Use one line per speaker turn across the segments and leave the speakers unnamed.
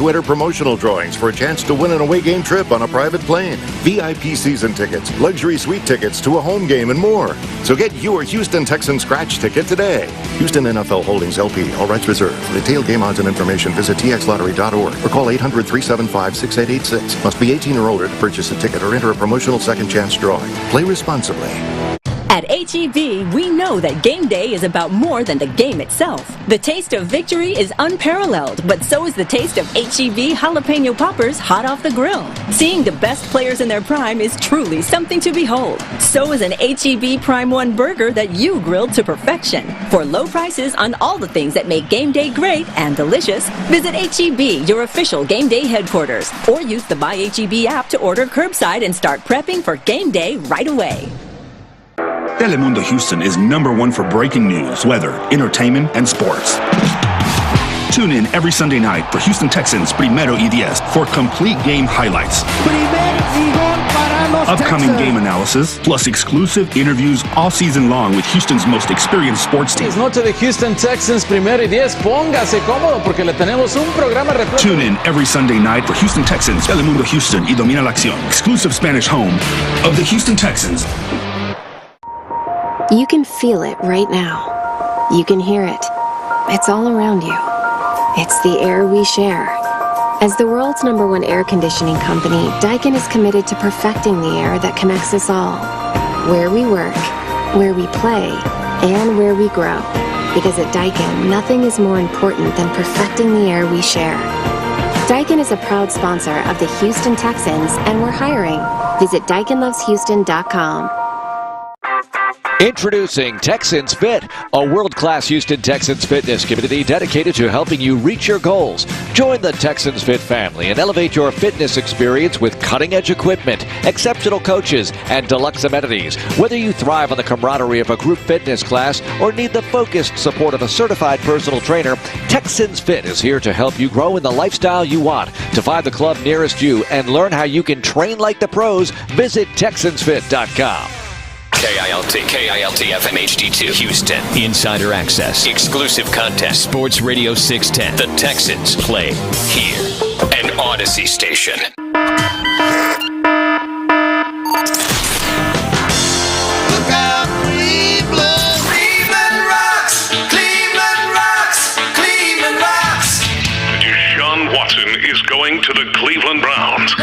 to enter promotional drawings for a chance to win an away game trip on a private plane, VIP season tickets, luxury suite tickets to a home game, and more. So get your Houston Texans scratch ticket today. Houston NFL Holdings LP. All rights reserved. For detailed game odds and information, visit txlottery.org or call 800-375-6886. Must be 18 or older to purchase a ticket or enter a promotional second chance drawing. Play responsibly.
At H-E-B, we know that game day is about more than the game itself. The taste of victory is unparalleled, but so is the taste of H-E-B jalapeno poppers hot off the grill. Seeing the best players in their prime is truly something to behold. So is an H-E-B Prime 1 burger that you grilled to perfection. For low prices on all the things that make game day great and delicious, visit H-E-B, your official game day headquarters, or use the Buy H-E-B app to order curbside and start prepping for game day right away.
Telemundo Houston is #1 for breaking news, weather, entertainment, and sports. Tune in every Sunday night for Houston Texans Primero y Diez for complete game highlights, upcoming game analysis, plus exclusive interviews all season long with Houston's most experienced sports team.
Es noche de Houston Texans Primero y Diez. Póngase cómodo porque le tenemos un programa repleto.
Tune in every Sunday night for Houston Texans, Telemundo Houston y Domina la Acción, exclusive Spanish home of the Houston Texans.
You can feel it right now. You can hear it. It's all around you. It's the air we share. As the world's #1 air conditioning company, Daikin is committed to perfecting the air that connects us all. Where we work, where we play, and where we grow. Because at Daikin, nothing is more important than perfecting the air we share. Daikin is a proud sponsor of the Houston Texans, and we're hiring. Visit DaikinLovesHouston.com.
Introducing Texans Fit, a world-class Houston Texans fitness community dedicated to helping you reach your goals. Join the Texans Fit family and elevate your fitness experience with cutting-edge equipment, exceptional coaches, and deluxe amenities. Whether you thrive on the camaraderie of a group fitness class or need the focused support of a certified personal trainer, Texans Fit is here to help you grow in the lifestyle you want. To find the club nearest you and learn how you can train like the pros, visit TexansFit.com.
KILT FM HD2 Houston. Insider access. Exclusive content. Sports Radio 610. The Texans play here. An Odyssey station.
Look out, Cleveland. Cleveland rocks. Cleveland rocks. Cleveland rocks.
Deshaun Watson is going to the Cleveland Browns.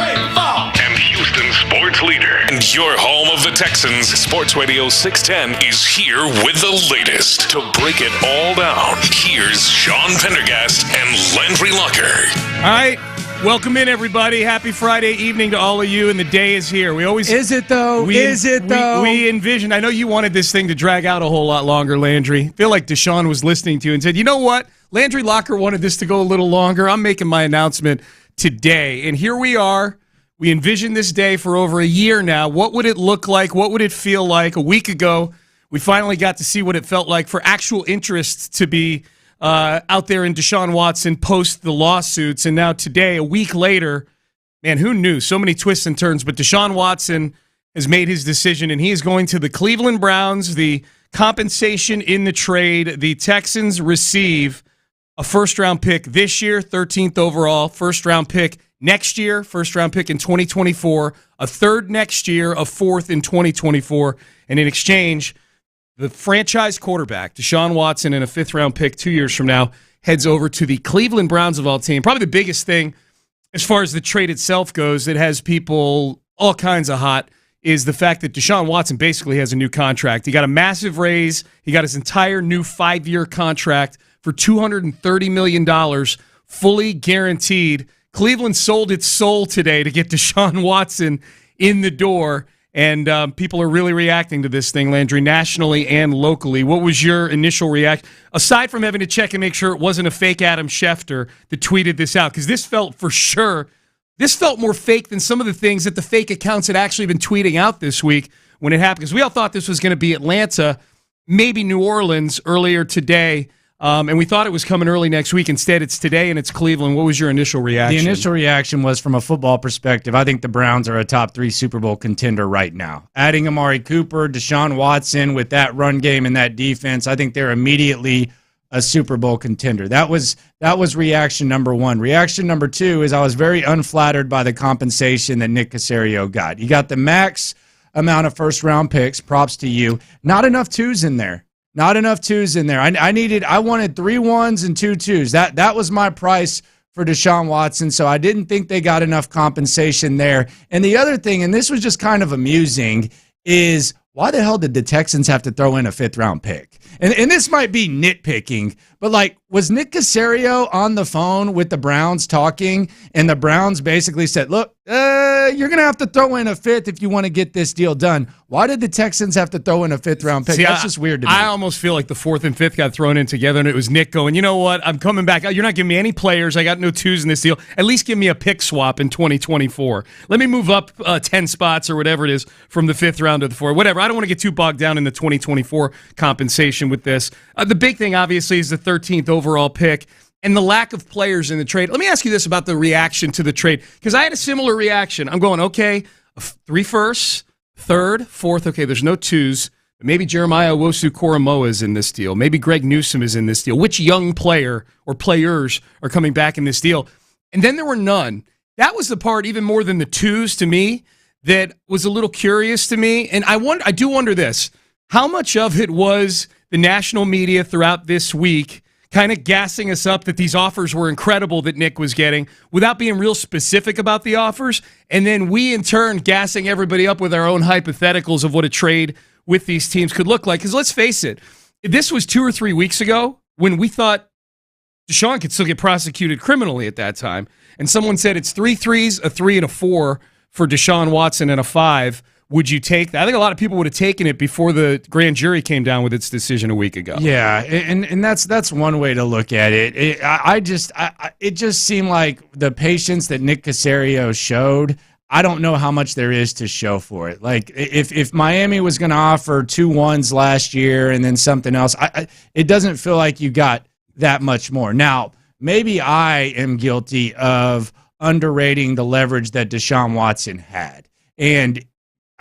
And Houston sports leader. And your home of the Texans, Sports Radio 610 is here with the latest. To break it all down, here's Sean Pendergast and Landry Locker.
All right. Welcome in, everybody. Happy Friday evening to all of you, and the day is here. We always
Is it, though? We
envisioned. I know you wanted this thing to drag out a whole lot longer, Landry. I feel like Deshaun was listening to you and said, you know what? Landry Locker wanted this to go a little longer. I'm making my announcement today, and here we are. We envisioned this day for over a year now. What would it look like? What would it feel like? A week ago, we finally got to see what it felt like for actual interest to be out there in Deshaun Watson post the lawsuits. And now today, a week later, man, who knew? So many twists and turns. But Deshaun Watson has made his decision, and he is going to the Cleveland Browns. The compensation in the trade, the Texans receive a first-round pick this year, 13th overall, first-round pick next year, first-round pick in 2024, a third next year, a fourth in 2024, and in exchange, the franchise quarterback, Deshaun Watson, and a fifth-round pick 2 years from now heads over to the Cleveland Browns of all team. Probably the biggest thing as far as the trade itself goes that has people all kinds of hot is the fact that Deshaun Watson basically has a new contract. He got a massive raise. He got his entire new 5-year contract for $230 million, fully guaranteed. Cleveland sold its soul today to get Deshaun Watson in the door, and people are really reacting to this thing, Landry, nationally and locally. What was your initial reaction? Aside from having to check and make sure it wasn't a fake Adam Schefter that tweeted this out, because this felt more fake than some of the things that the fake accounts had actually been tweeting out this week when it happened, because we all thought this was going to be Atlanta, maybe New Orleans earlier today. And we thought it was coming early next week. Instead, it's today, and it's Cleveland. What was your initial reaction?
The initial reaction was, from a football perspective, I think the Browns are a top 3 Super Bowl contender right now. Adding Amari Cooper, Deshaun Watson with that run game and that defense, I think they're immediately a Super Bowl contender. That was reaction number one. Reaction number two is I was very unflattered by the compensation that Nick Caserio got. You got the max amount of first-round picks. Props to you. Not enough twos in there. Not enough twos in there. I wanted 3 1s and 2 2s. That was my price for Deshaun Watson, so I didn't think they got enough compensation there. And the other thing, and this was just kind of amusing, is why the hell did the Texans have to throw in a 5th-round pick? And this might be nitpicking, but like, was Nick Caserio on the phone with the Browns talking, and the Browns basically said, look, you're going to have to throw in a 5th if you want to get this deal done. Why did the Texans have to throw in a 5th-round pick? That's just weird to me.
I almost feel like the 4th and 5th got thrown in together, and it was Nick going, you know what, I'm coming back. You're not giving me any players. I got no twos in this deal. At least give me a pick swap in 2024. Let me move up 10 spots or whatever it is from the 5th round to the 4th. Whatever. I don't want to get too bogged down in the 2024 compensation with this. The big thing, obviously, is the 13th overall pick and the lack of players in the trade. Let me ask you this about the reaction to the trade, because I had a similar reaction. I'm going, okay, 3 firsts, 3rd, 4th. Okay, there's no twos. Maybe Jeremiah Owusu-Koramoah is in this deal. Maybe Greg Newsome is in this deal. Which young player or players are coming back in this deal? And then there were none. That was the part, even more than the twos to me, that was a little curious to me. And I do wonder this. How much of it was the national media throughout this week kind of gassing us up that these offers were incredible that Nick was getting without being real specific about the offers, and then we in turn gassing everybody up with our own hypotheticals of what a trade with these teams could look like? Because let's face it, this was 2 or 3 weeks ago when we thought Deshaun could still get prosecuted criminally at that time, and someone said it's 3 threes, a 3, and a 4 for Deshaun Watson and a 5. Would you take that? I think a lot of people would have taken it before the grand jury came down with its decision a week ago.
Yeah, and that's one way to look at it. It just seemed like the patience that Nick Caserio showed, I don't know how much there is to show for it. Like, if Miami was going to offer 2 1s last year and then something else, it doesn't feel like you got that much more. Now, maybe I am guilty of underrating the leverage that Deshaun Watson had. And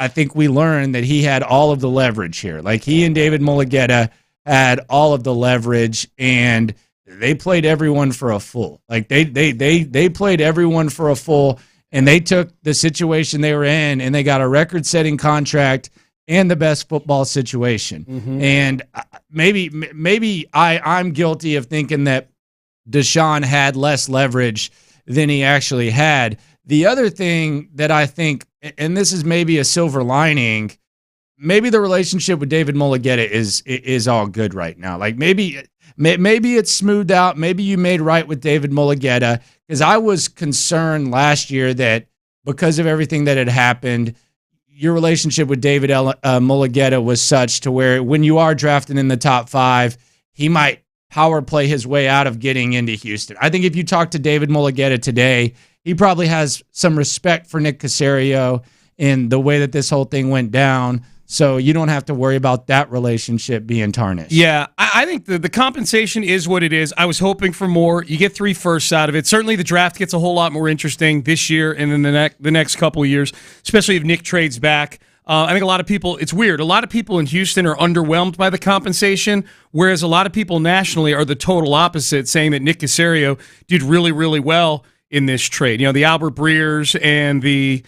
I think we learned that he had all of the leverage here. Like, he and David Mulugheta had all of the leverage, and they played everyone for a fool. Like, they played everyone for a fool, and they took the situation they were in, and they got a record-setting contract and the best football situation. Mm-hmm. And maybe I'm guilty of thinking that Deshaun had less leverage than he actually had. The other thing that I think, and this is maybe a silver lining, maybe the relationship with David Mulugheta is all good right now. Like, maybe it's smoothed out. Maybe you made right with David Mulugheta, because I was concerned last year that because of everything that had happened, your relationship with David Mulugheta was such to where when you are drafting in the top 5, he might power play his way out of getting into Houston. I think if you talk to David Mulugheta today, he probably has some respect for Nick Caserio in the way that this whole thing went down, so you don't have to worry about that relationship being tarnished.
Yeah, I think the compensation is what it is. I was hoping for more. You get 3 firsts out of it. Certainly the draft gets a whole lot more interesting this year and then the next couple of years, especially if Nick trades back. I think a lot of people, it's weird, a lot of people in Houston are underwhelmed by the compensation, whereas a lot of people nationally are the total opposite, saying that Nick Caserio did really, really well in this trade. You know, the Albert Breers and the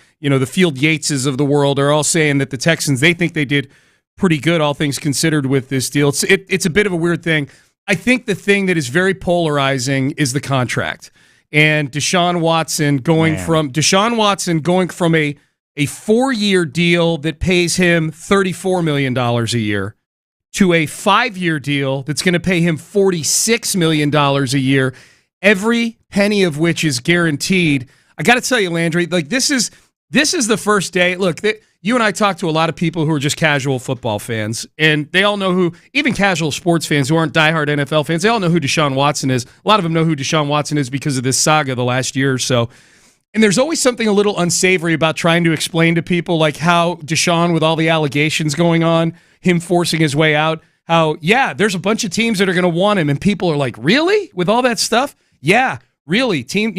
Field Yateses of the world are all saying that the Texans, they think they did pretty good, all things considered, with this deal. It's a bit of a weird thing. I think the thing that is very polarizing is the contract. And Deshaun Watson going from a 4-year deal that pays him $34 million a year to a 5-year deal that's going to pay him $46 million a year, every penny of which is guaranteed. I got to tell you, Landry, like this is the first day. Look, you and I talk to a lot of people who are just casual football fans, and they all know who, even casual sports fans who aren't diehard NFL fans, they all know who Deshaun Watson is. A lot of them know who Deshaun Watson is because of this saga the last year or so. And there's always something a little unsavory about trying to explain to people like how Deshaun, with all the allegations going on, him forcing his way out, how, yeah, there's a bunch of teams that are going to want him, and people are like, really? With all that stuff? Yeah, really. Teams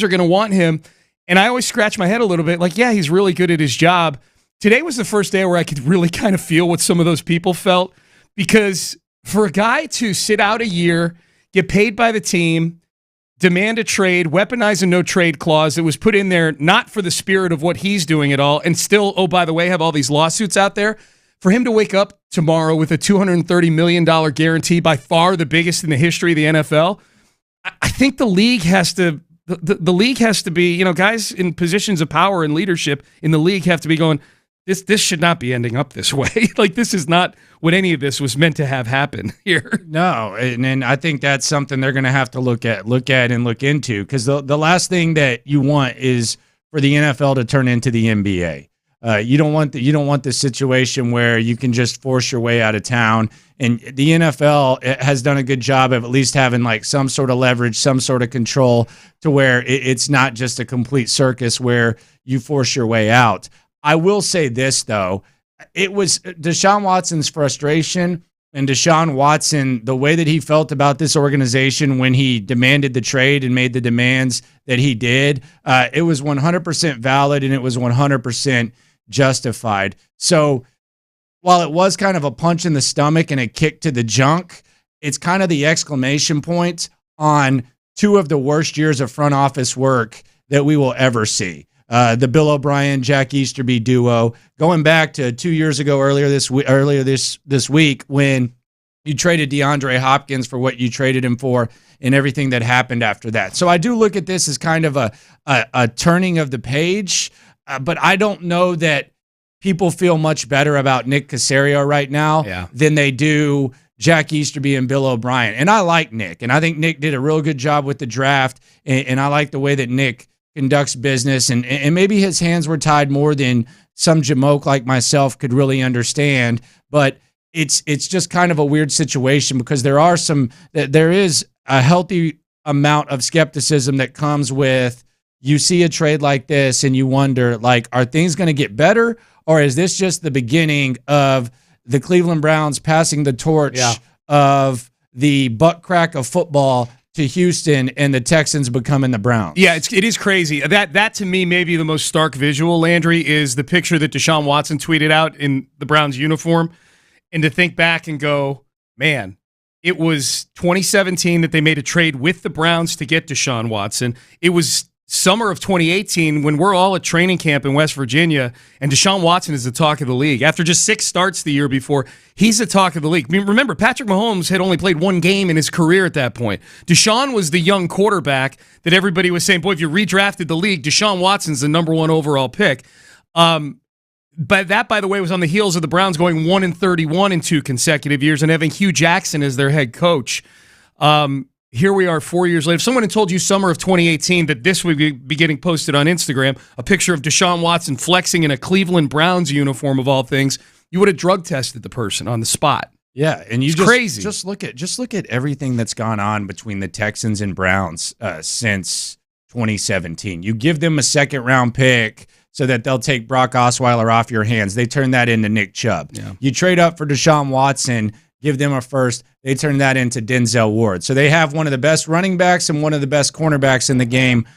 are going to want him. And I always scratch my head a little bit like, yeah, he's really good at his job. Today was the first day where I could really kind of feel what some of those people felt, because for a guy to sit out a year, get paid by the team, demand a trade, weaponize a no-trade clause that was put in there not for the spirit of what he's doing at all, and still, oh, by the way, have all these lawsuits out there, for him to wake up tomorrow with a $230 million guarantee, by far the biggest in the history of the NFL, I think the league has to the league has to be, guys in positions of power and leadership in the league have to be going, this should not be ending up this way. Like, this is not what any of this was meant to have happen here.
No, and I think that's something they're going to have to look at and look into, because the last thing that you want is for the NFL to turn into the NBA. You don't want the situation where you can just force your way out of town. And the NFL has done a good job of at least having like some sort of leverage, some sort of control, to where it's not just a complete circus where you force your way out. I will say this, though. It was Deshaun Watson's frustration and Deshaun Watson, the way that he felt about this organization when he demanded the trade and made the demands that he did. It was 100% valid, and it was 100% justified. So while it was kind of a punch in the stomach and a kick to the junk, it's kind of the exclamation point on two of the worst years of front office work that we will ever see. The Bill O'Brien, Jack Easterby duo, going back to 2 years ago, earlier this week, when you traded DeAndre Hopkins for what you traded him for, and everything that happened after that. So I do look at this as kind of a turning of the page, but I don't know that people feel much better about Nick Caserio right now than they do Jack Easterby and Bill O'Brien. And I like Nick, and I think Nick did a real good job with the draft, and I like the way that Nick conducts business, and maybe his hands were tied more than some jamoke like myself could really understand. But it's just kind of a weird situation, because there is a healthy amount of skepticism that comes with, you see a trade like this and you wonder, like, are things going to get better, or is this just the beginning of the Cleveland Browns passing the torch of the butt crack of football to Houston, and the Texans becoming the Browns?
Yeah, it is crazy. That to me, maybe the most stark visual, Landry, is the picture that Deshaun Watson tweeted out in the Browns uniform. And to think back and go, man, it was 2017 that they made a trade with the Browns to get Deshaun Watson. It was summer of 2018 when we're all at training camp in West Virginia, and Deshaun Watson is the talk of the league. After just 6 starts the year before, he's the talk of the league. I mean, remember, Patrick Mahomes had only played 1 game in his career at that point. Deshaun was the young quarterback that everybody was saying, boy, if you redrafted the league, Deshaun Watson's the number 1 overall pick. But that, by the way, was on the heels of the Browns going 1-31 in 2 consecutive years and having Hugh Jackson as their head coach. Here we are 4 years later. If someone had told you summer of 2018 that this would be getting posted on Instagram, a picture of Deshaun Watson flexing in a Cleveland Browns uniform of all things, you would have drug tested the person on the spot.
Yeah, and
it's crazy.
Just look at everything that's gone on between the Texans and Browns since 2017. You give them a 2nd-round pick so that they'll take Brock Osweiler off your hands. They turn that into Nick Chubb. Yeah. You trade up for Deshaun Watson, give them a 1st. They turn that into Denzel Ward. So they have one of the best running backs and one of the best cornerbacks in the game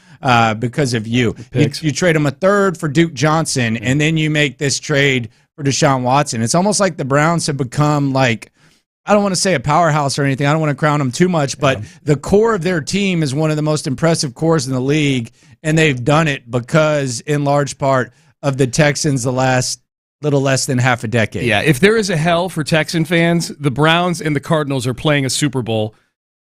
because of you. You trade them a 3rd for Duke Johnson, and then you make this trade for Deshaun Watson. It's almost like the Browns have become, like, I don't want to say a powerhouse or anything. I don't want to crown them too much, but the core of their team is one of the most impressive cores in the league, and they've done it because, in large part, of the Texans the last little less than half a decade.
Yeah, if there is a hell for Texan fans, the Browns and the Cardinals are playing a Super Bowl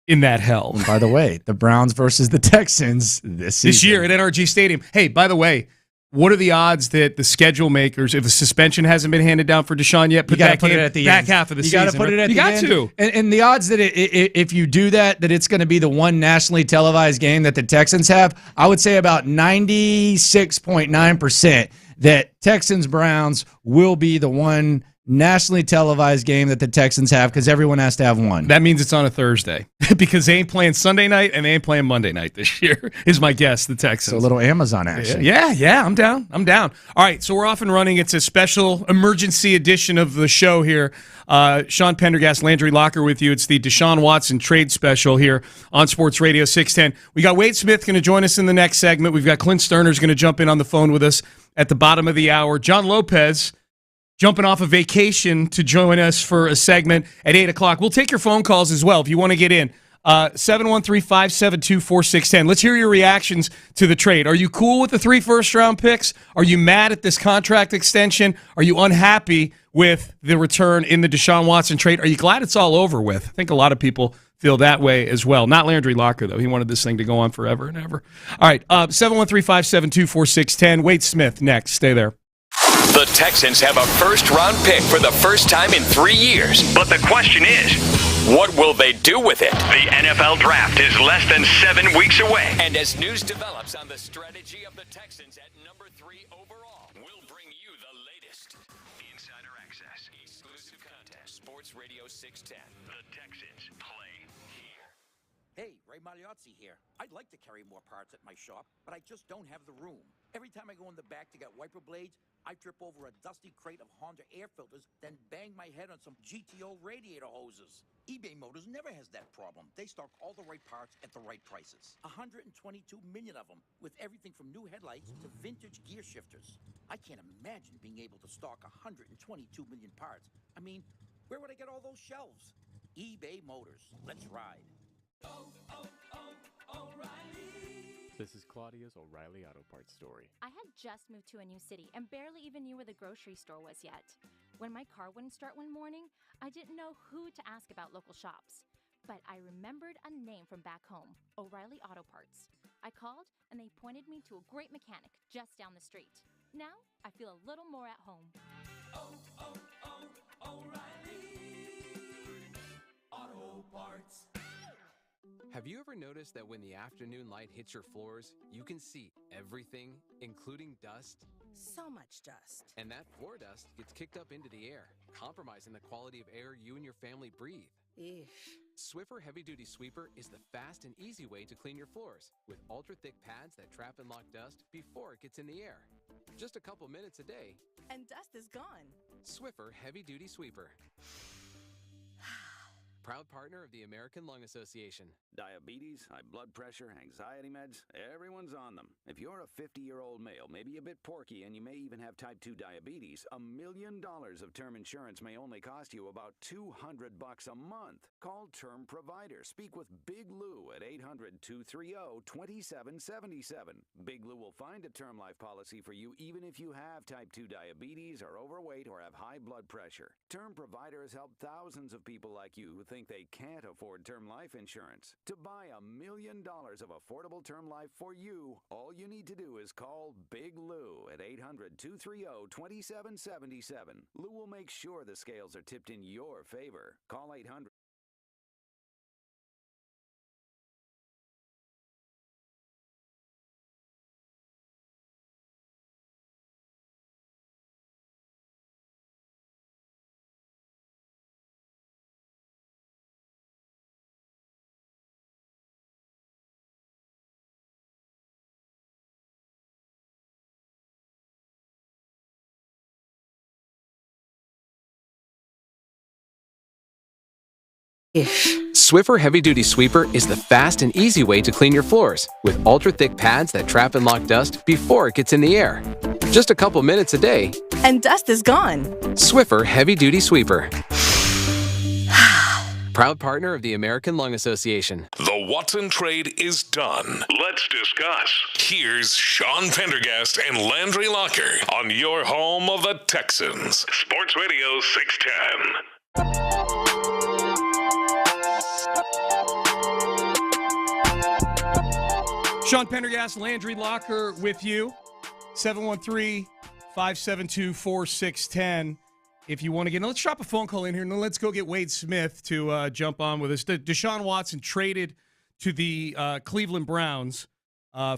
in that hell.
And by the way, the Browns versus the Texans this
year at NRG Stadium. Hey, by the way, what are the odds that the schedule makers, if a suspension hasn't been handed down for Deshaun yet, put that game at the back half of the season?
You got to put it at the end.
You got to.
And the odds that if you do that it's going to be the one nationally televised game that the Texans have, I would say about 96.9% that Texans-Browns will be the one nationally televised game that the Texans have, because everyone has to have one.
That means it's on a Thursday because they ain't playing Sunday night and they ain't playing Monday night this year, is my guess, the Texans.
So a little Amazon action.
Yeah, I'm down. All right, so we're off and running. It's a special emergency edition of the show here. Sean Pendergast, Landry Locker with you. It's the Deshaun Watson trade special here on Sports Radio 610. We got Wade Smith going to join us in the next segment. We've got Clint Sterner going to jump in on the phone with us at the bottom of the hour. John Lopez jumping off a vacation to join us for a segment at 8 o'clock. We'll take your phone calls as well if you want to get in. 713-572-4610. Let's hear your reactions to the trade. Are you cool with the 3 first-round picks? Are you mad at this contract extension? Are you unhappy with the return in the Deshaun Watson trade? Are you glad it's all over with? I think a lot of people feel that way as well. Not Landry Locker, though. He wanted this thing to go on forever and ever. All right, 713-572-4610. Wade Smith next. Stay there.
The Texans have a first-round pick for the first time in 3 years. But the question is, what will they do with it? The NFL Draft is less than 7 weeks away. And as news develops on the strategy of the Texans at number 3 overall, we'll bring you the latest. Insider access, exclusive content, Sports Radio 610. The Texans play here.
Hey, Ray Magliozzi here. I'd like to carry more parts at my shop, but I just don't have the room. Every time I go in the back to get wiper blades, I trip over a dusty crate of Honda air filters, then bang my head on some GTO radiator hoses. eBay Motors never has that problem. They stock all the right parts at the right prices. 122 million of them, with everything from new headlights to vintage gear shifters. I can't imagine being able to stock 122 million parts. I mean, where would I get all those shelves? eBay Motors. Let's ride.
O'Reilly. This is Claudia's O'Reilly Auto Parts story.
I had just moved to a new city and barely even knew where the grocery store was yet. When my car wouldn't start one morning, I didn't know who to ask about local shops. But I remembered a name from back home, O'Reilly Auto Parts. I called and they pointed me to a great mechanic just down the street. Now I feel a little more at home.
O'Reilly Auto Parts.
Have you ever noticed that when the afternoon light hits your floors, you can see everything, including dust?
So much dust.
And that floor dust gets kicked up into the air, compromising the quality of air you and your family breathe.
Eesh.
Swiffer Heavy Duty Sweeper is the fast and easy way to clean your floors, with ultra-thick pads that trap and lock dust before it gets in the air. Just a couple minutes a day,
and dust is gone.
Swiffer Heavy Duty Sweeper. Proud partner of the American Lung Association.
Diabetes, high blood pressure, anxiety meds, everyone's on them. If you're a 50-year-old male, maybe a bit porky, and you may even have type 2 diabetes, $1 million of term insurance may only cost you about $200 a month. Call Term Provider. Speak with Big Lou at 800-230-2777. Big Lou will find a term life policy for you even if you have type 2 diabetes, are overweight, or have high blood pressure. Term Provider has helped thousands of people like you who think they can't afford term life insurance. To buy $1 million of affordable term life for you, all you need to do is call Big Lou at 800-230-2777. Lou will make sure the scales are tipped in your favor. Call 800.
Swiffer Heavy Duty Sweeper is the fast and easy way to clean your floors, with ultra-thick pads that trap and lock dust before it gets in the air. Just a couple minutes a day,
and dust is gone.
Swiffer Heavy Duty Sweeper. Proud partner of the American Lung Association.
The Watson trade is done. Let's discuss. Here's Sean Pendergast and Landry Locker on your home of the Texans. Sports Radio 610.
Sean Pendergast, Landry Locker with you. 713-572-4610. If you want to get in, let's drop a phone call in here, and then let's go get Wade Smith to jump on with us. Deshaun Watson traded to the Cleveland Browns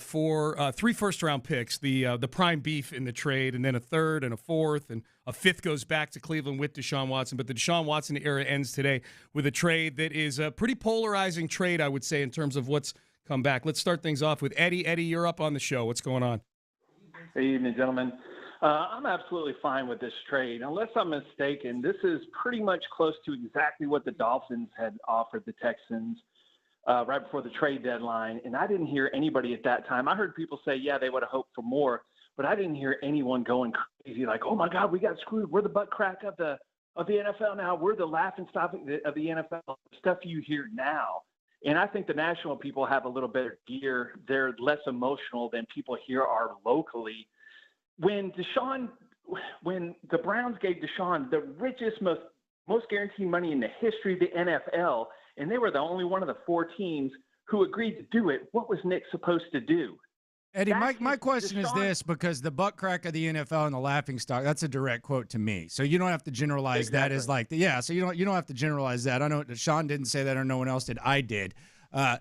for 3 first-round picks, the prime beef in the trade, and then a third and a fourth, and a fifth goes back to Cleveland with Deshaun Watson. But the Deshaun Watson era ends today with a trade that is a pretty polarizing trade, I would say, in terms of what's come back. Let's start things off with Eddie. Eddie, you're up on the show. What's going on?
Good evening, gentlemen. I'm absolutely fine with this trade. Unless I'm mistaken, this is pretty much close to exactly what the Dolphins had offered the Texans right before the trade deadline. And I didn't hear anybody at that time. I heard people say, yeah, they would have hoped for more. but I didn't hear anyone going crazy like, oh my God, we got screwed. We're the butt crack of the NFL now. We're the laughing stock of the NFL. Stuff you hear now. And I think the national people have a little better gear. They're less emotional than people here are locally. When the Browns gave Deshaun the richest, most guaranteed money in the history of the NFL, and they were the only one of the 4 teams who agreed to do it, what was Nick supposed to do?
Eddie, my question is this, because the butt crack of the NFL and the laughing stock, that's a direct quote to me. So you don't have to generalize that as like, so you don't have to generalize that. I know Sean didn't say that or no one else did. I did. I'm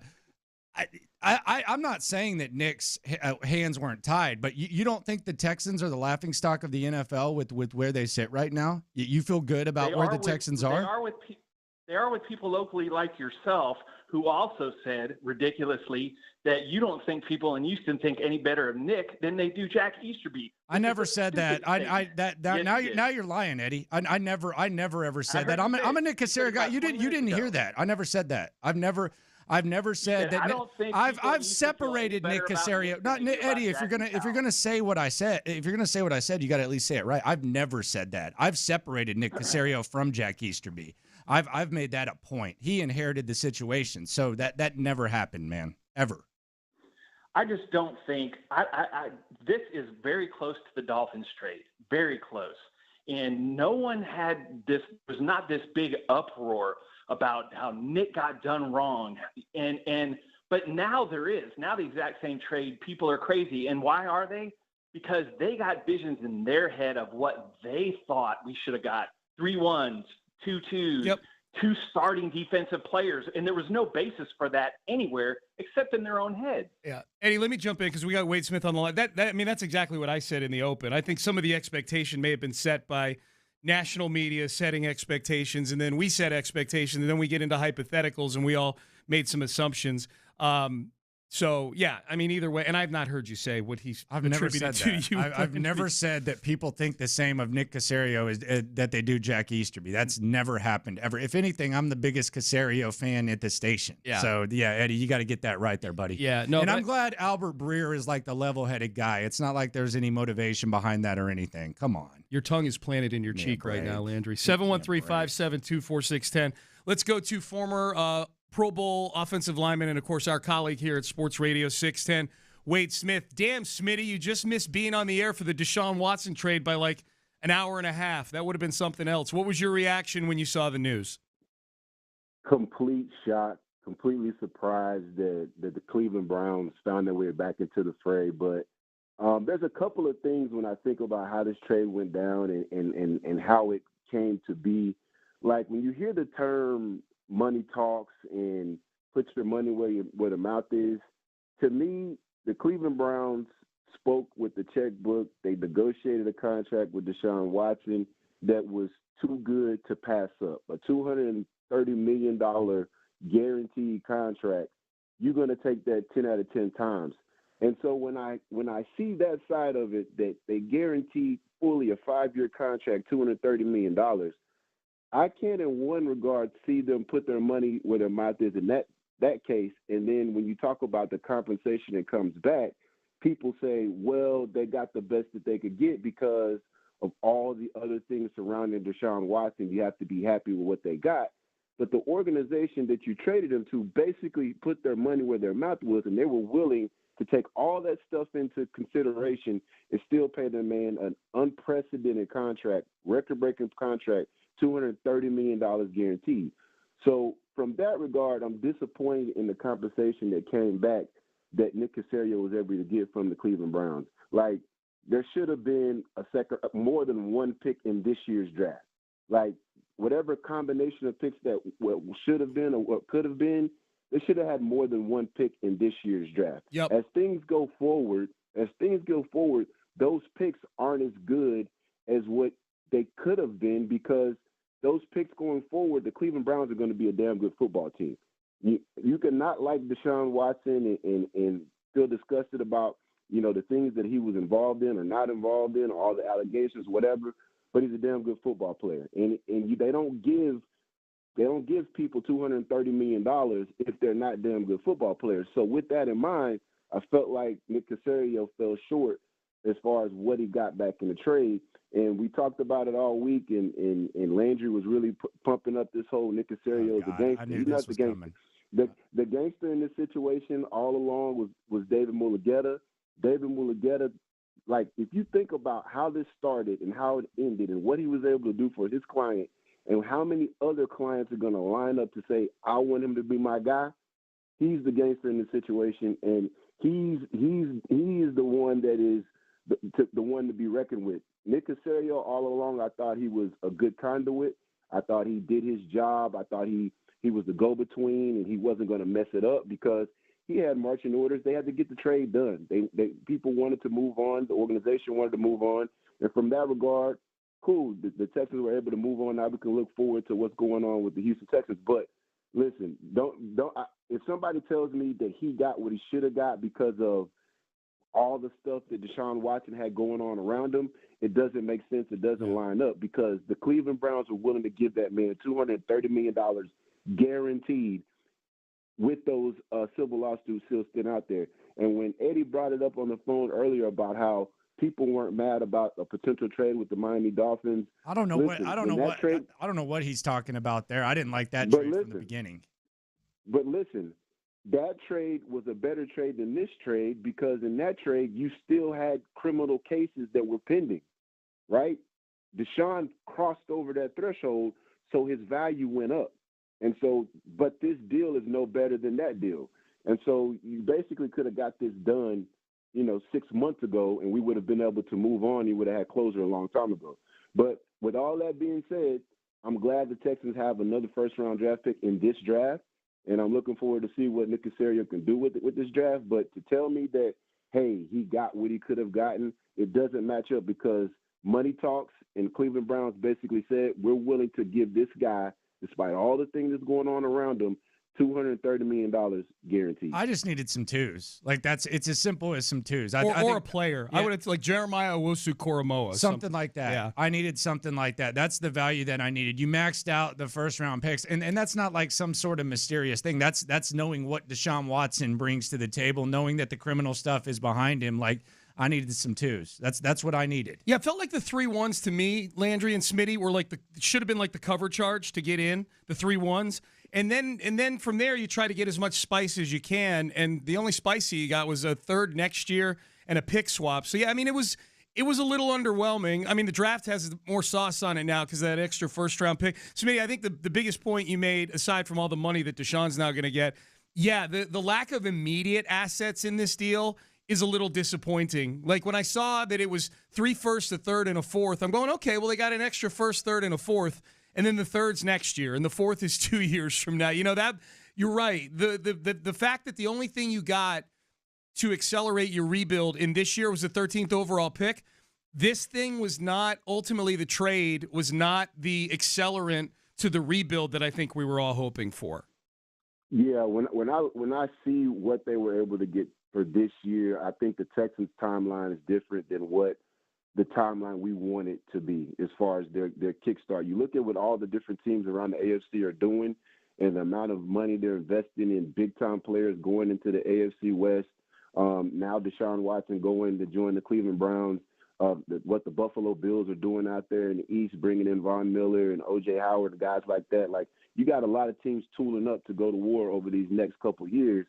not saying that Nick's hands weren't tied, but you don't think the Texans are the laughing stock of the NFL with where they sit right now? You feel good about where the Texans are?
They are with people locally like yourself who also said ridiculously that you don't think people in Houston think any better of Nick than they do Jack Easterby.
I never said that. Now you're lying, Eddie. I never ever said that. I'm a Nick Caserio guy. You didn't hear that. I never said that. I've never said that. I've separated Nick Caserio. Not Eddie. If you're gonna say what I said, you got to at least say it right. I've never said that. I've separated Nick Caserio from Jack Easterby. I've made that a point. He inherited the situation, so that never happened, man, ever.
I just don't think this is very close to the Dolphins trade, very close, and no one had this. Was not this big uproar about how Nick got done wrong, but now there is. Now the exact same trade, people are crazy, and why are they? Because they got visions in their head of what they thought we should have got: 3 1s, 2 2s, 2 starting defensive players, and there was no basis for that anywhere except in their own head.
Yeah, Eddie, let me jump in because we got Wade Smith on the line. That's exactly what I said in the open. I think some of the expectation may have been set by national media setting expectations, and then we set expectations, and then we get into hypotheticals, and we all made some assumptions. So, yeah, either way, and I've not heard you say what he's attributed to you.
I've never said that people think the same of Nick Caserio as that they do Jack Easterby. That's never happened, ever. If anything, I'm the biggest Caserio fan at the station. Yeah. So, yeah, Eddie, you got to get that right there, buddy.
Yeah. No.
And I'm glad Albert Breer is like the level-headed guy. It's not like there's any motivation behind that or anything. Come on.
Your tongue is planted in your cheek right now, Landry. 713-572-4610. Let's go to former Pro Bowl offensive lineman and, of course, our colleague here at Sports Radio 610, Wade Smith. Damn, Smitty, you just missed being on the air for the Deshaun Watson trade by like an hour and a half. That would have been something else. What was your reaction when you saw the news?
Complete shock, completely surprised that the Cleveland Browns found their way back into the fray. But there's a couple of things when I think about how this trade went down and how it came to be. Like when you hear the term money talks and puts your money where the mouth is. To me, the Cleveland Browns spoke with the checkbook. They negotiated a contract with Deshaun Watson that was too good to pass up. A $230 million guaranteed contract. You're going to take that 10 out of 10 times. And so when I see that side of it, that they guaranteed fully a 5-year contract, $230 million, I can, in one regard, see them put their money where their mouth is in that case. And then when you talk about the compensation that comes back, people say, well, they got the best that they could get because of all the other things surrounding Deshaun Watson. You have to be happy with what they got. But the organization that you traded them to basically put their money where their mouth was, and they were willing to take all that stuff into consideration and still pay their man an unprecedented contract, record-breaking contract, $230 million guaranteed. So from that regard, I'm disappointed in the compensation that came back that Nick Caserio was able to get from the Cleveland Browns. Like, there should have been more than one pick in this year's draft. Like, whatever combination of picks that should have been or what could have been, they should have had more than one pick in this year's draft.
Yep.
As things go forward, those picks aren't as good as what they could have been, because those picks going forward, the Cleveland Browns are going to be a damn good football team. You can not like Deshaun Watson and feel disgusted about, the things that he was involved in or not involved in, or all the allegations, whatever, but he's a damn good football player. And they don't give people $230 million if they're not damn good football players. So with that in mind, I felt like Nick Caserio fell short as far as what he got back in the trade. And we talked about it all week, and Landry was really pumping up this whole Nick Caserio as a gangster.
I knew
He's
this
not the
was
gangster.
coming.
The gangster in this situation all along was David Mulugeta. David Mulugeta, like, if you think about how this started and how it ended and what he was able to do for his client and how many other clients are going to line up to say, I want him to be my guy, he's the gangster in the situation, and he is the one that is the one to be reckoned with. Nick Caserio, all along, I thought he was a good conduit. I thought he did his job. I thought he was the go-between, and he wasn't going to mess it up because he had marching orders. They had to get the trade done. People wanted to move on. The organization wanted to move on. And from that regard, cool. The Texans were able to move on. Now we can look forward to what's going on with the Houston Texans. But listen, if somebody tells me that he got what he should have got because of all the stuff that Deshaun Watson had going on around him, it doesn't make sense. It doesn't line up because the Cleveland Browns were willing to give that man $230 million guaranteed with those civil lawsuits still sitting out there. And when Eddie brought it up on the phone earlier about how people weren't mad about a potential trade with the Miami Dolphins,
I don't know what he's talking about there. I didn't like that trade from the beginning.
But listen, that trade was a better trade than this trade because in that trade you still had criminal cases that were pending, right? Deshaun crossed over that threshold, so his value went up. And so, but this deal is no better than that deal. And so you basically could have got this done, 6 months ago, and we would have been able to move on. You would have had closure a long time ago. But with all that being said, I'm glad the Texans have another first-round draft pick in this draft, and I'm looking forward to see what Nick Caserio can do with this draft. But to tell me that, hey, he got what he could have gotten, it doesn't match up because money talks, and Cleveland Browns basically said, we're willing to give this guy, despite all the things that's going on around him, $230 million guaranteed.
I just needed some twos. Like it's as simple as some twos.
Or a player. Yeah. I would have like Jeremiah Owusu-Koramoah.
Something like that.
Yeah.
I needed something like that. That's the value that I needed. You maxed out the first round picks, and that's not like some sort of mysterious thing. That's knowing what Deshaun Watson brings to the table, knowing that the criminal stuff is behind him. Like I needed some twos. That's what I needed.
Yeah, it felt like the 3-1s to me, Landry and Smitty, were like should have been like the cover charge to get in, the 3-1s. And then from there you try to get as much spice as you can, and the only spicy you got was a third next year and a pick swap. So yeah, I mean it was a little underwhelming. I mean the draft has more sauce on it now because of that extra first round pick. Smitty, I think the biggest point you made, aside from all the money that Deshaun's now going to get, yeah, the lack of immediate assets in this deal is a little disappointing. Like when I saw that it was 3 firsts, a third, and a fourth, I'm going, okay, well, they got an extra first, third, and a fourth, and then the third's next year, and the fourth is 2 years from now. That you're right. The fact that the only thing you got to accelerate your rebuild in this year was the 13th overall pick, this thing was not, ultimately the trade was not the accelerant to the rebuild that I think we were all hoping for.
Yeah, when I see what they were able to get for this year, I think the Texans' timeline is different than what the timeline we want it to be as far as their kickstart. You look at what all the different teams around the AFC are doing and the amount of money they're investing in big-time players going into the AFC West. Now Deshaun Watson going to join the Cleveland Browns. What the Buffalo Bills are doing out there in the East, bringing in Von Miller and O.J. Howard and guys like that. Like, you got a lot of teams tooling up to go to war over these next couple of years.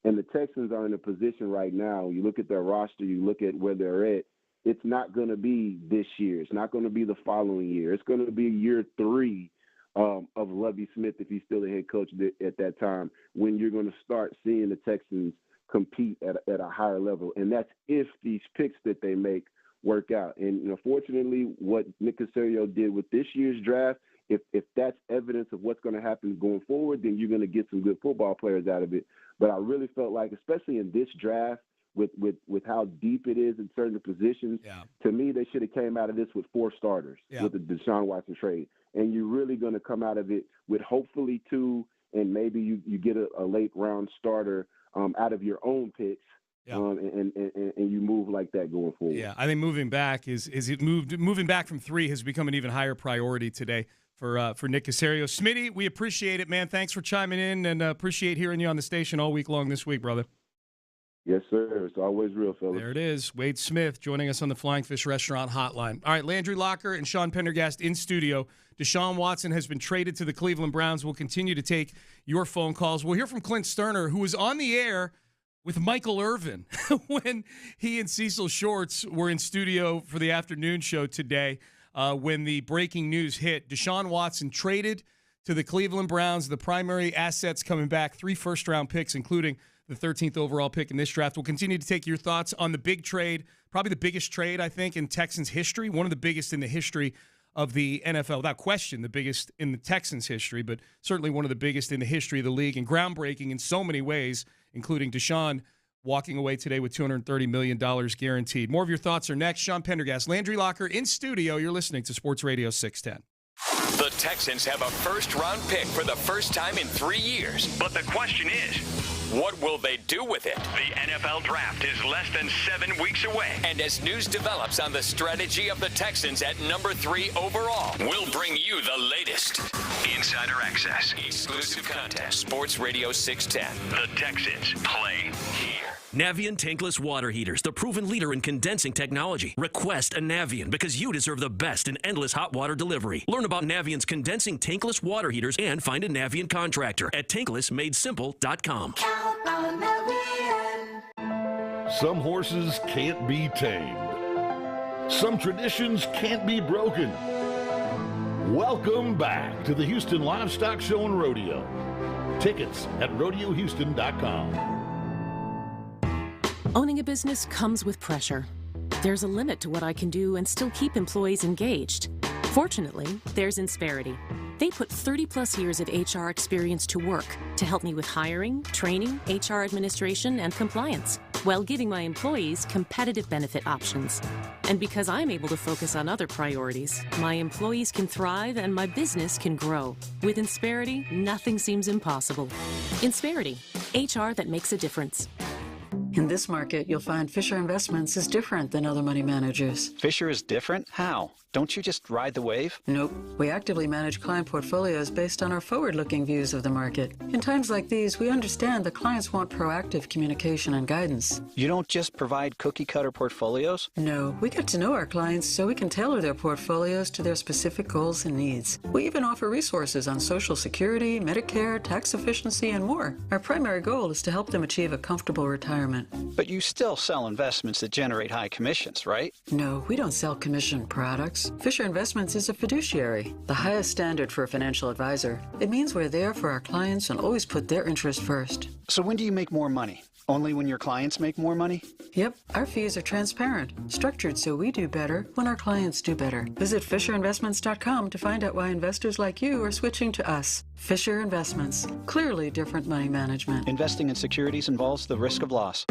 And the Texans are in a position right now. You look at their roster, you look at where they're at. It's not going to be this year. It's not going to be the following year. It's going to be year 3 of Lovie Smith, if he's still the head coach at that time, when you're going to start seeing the Texans compete at a higher level. And that's if these picks that they make work out. And fortunately, what Nick Caserio did with this year's draft, if that's evidence of what's going to happen going forward, then you're going to get some good football players out of it. But I really felt like, especially in this draft, with how deep it is in certain positions, to me, they should have came out of this with 4 starters with the Deshaun Watson trade. And you're really going to come out of it with hopefully 2, and maybe you get a late round starter out of your own picks. Yeah. And you move like that going forward.
Yeah, I think moving back moving back from 3 has become an even higher priority today for Nick Caserio. Smitty, we appreciate it, man. Thanks for chiming in, and appreciate hearing you on the station all week long this week, brother.
Yes, sir. It's always real, fellas.
There it is. Wade Smith joining us on the Flying Fish Restaurant Hotline. All right, Landry Locker and Sean Pendergast in studio. Deshaun Watson has been traded to the Cleveland Browns. We'll continue to take your phone calls. We'll hear from Clint Sterner, who was on the air with Michael Irvin when he and Cecil Shorts were in studio for the afternoon show today when the breaking news hit. Deshaun Watson traded to the Cleveland Browns. The primary assets coming back, 3 first-round picks, including the 13th overall pick in this draft. We'll continue to take your thoughts on the big trade, probably the biggest trade, I think, in Texans history, one of the biggest in the history of the NFL. Without question, the biggest in the Texans history, but certainly one of the biggest in the history of the league and groundbreaking in so many ways, including Deshaun walking away today with $230 million guaranteed. More of your thoughts are next. Sean Pendergast, Landry Locker in studio. You're listening to Sports Radio 610.
The Texans have a first-round pick for the first time in 3 years. But the question is, what will they do with it? The NFL Draft is less than 7 weeks away. And as news develops on the strategy of the Texans at number 3 overall, we'll bring you the latest. Insider access, exclusive content, Sports Radio 610. The Texans play here.
Navien tankless water heaters, the proven leader in condensing technology. Request a Navien because you deserve the best in endless hot water delivery. Learn about Navien's condensing tankless water heaters and find a Navien contractor at tanklessmadesimple.com.
Some horses can't be tamed. Some traditions can't be broken. Welcome back to the Houston Livestock Show and Rodeo. Tickets at rodeohouston.com.
Owning a business comes with pressure. There's a limit to what I can do and still keep employees engaged. Fortunately, there's Insperity. They put 30-plus years of HR experience to work to help me with hiring, training, HR administration, and compliance, while giving my employees competitive benefit options. And because I'm able to focus on other priorities, my employees can thrive and my business can grow. With Insperity, nothing seems impossible. Insperity, HR that makes a difference.
In this market, you'll find Fisher Investments is different than other money managers.
Fisher is different? How? Don't you just ride the wave?
Nope. We actively manage client portfolios based on our forward-looking views of the market. In times like these, we understand that clients want proactive communication and guidance.
You don't just provide cookie-cutter portfolios?
No, we get to know our clients so we can tailor their portfolios to their specific goals and needs. We even offer resources on Social Security, Medicare, tax efficiency, and more. Our primary goal is to help them achieve a comfortable retirement.
But you still sell investments that generate high commissions, right?
No, we don't sell commission products. Fisher Investments is a fiduciary, the highest standard for a financial advisor. It means we're there for our clients and always put their interest first.
So when do you make more money? Only when your clients make more money?
Yep, our fees are transparent, structured so we do better when our clients do better. Visit FisherInvestments.com to find out why investors like you are switching to us. Fisher Investments, clearly different money management.
Investing in securities involves the risk of loss.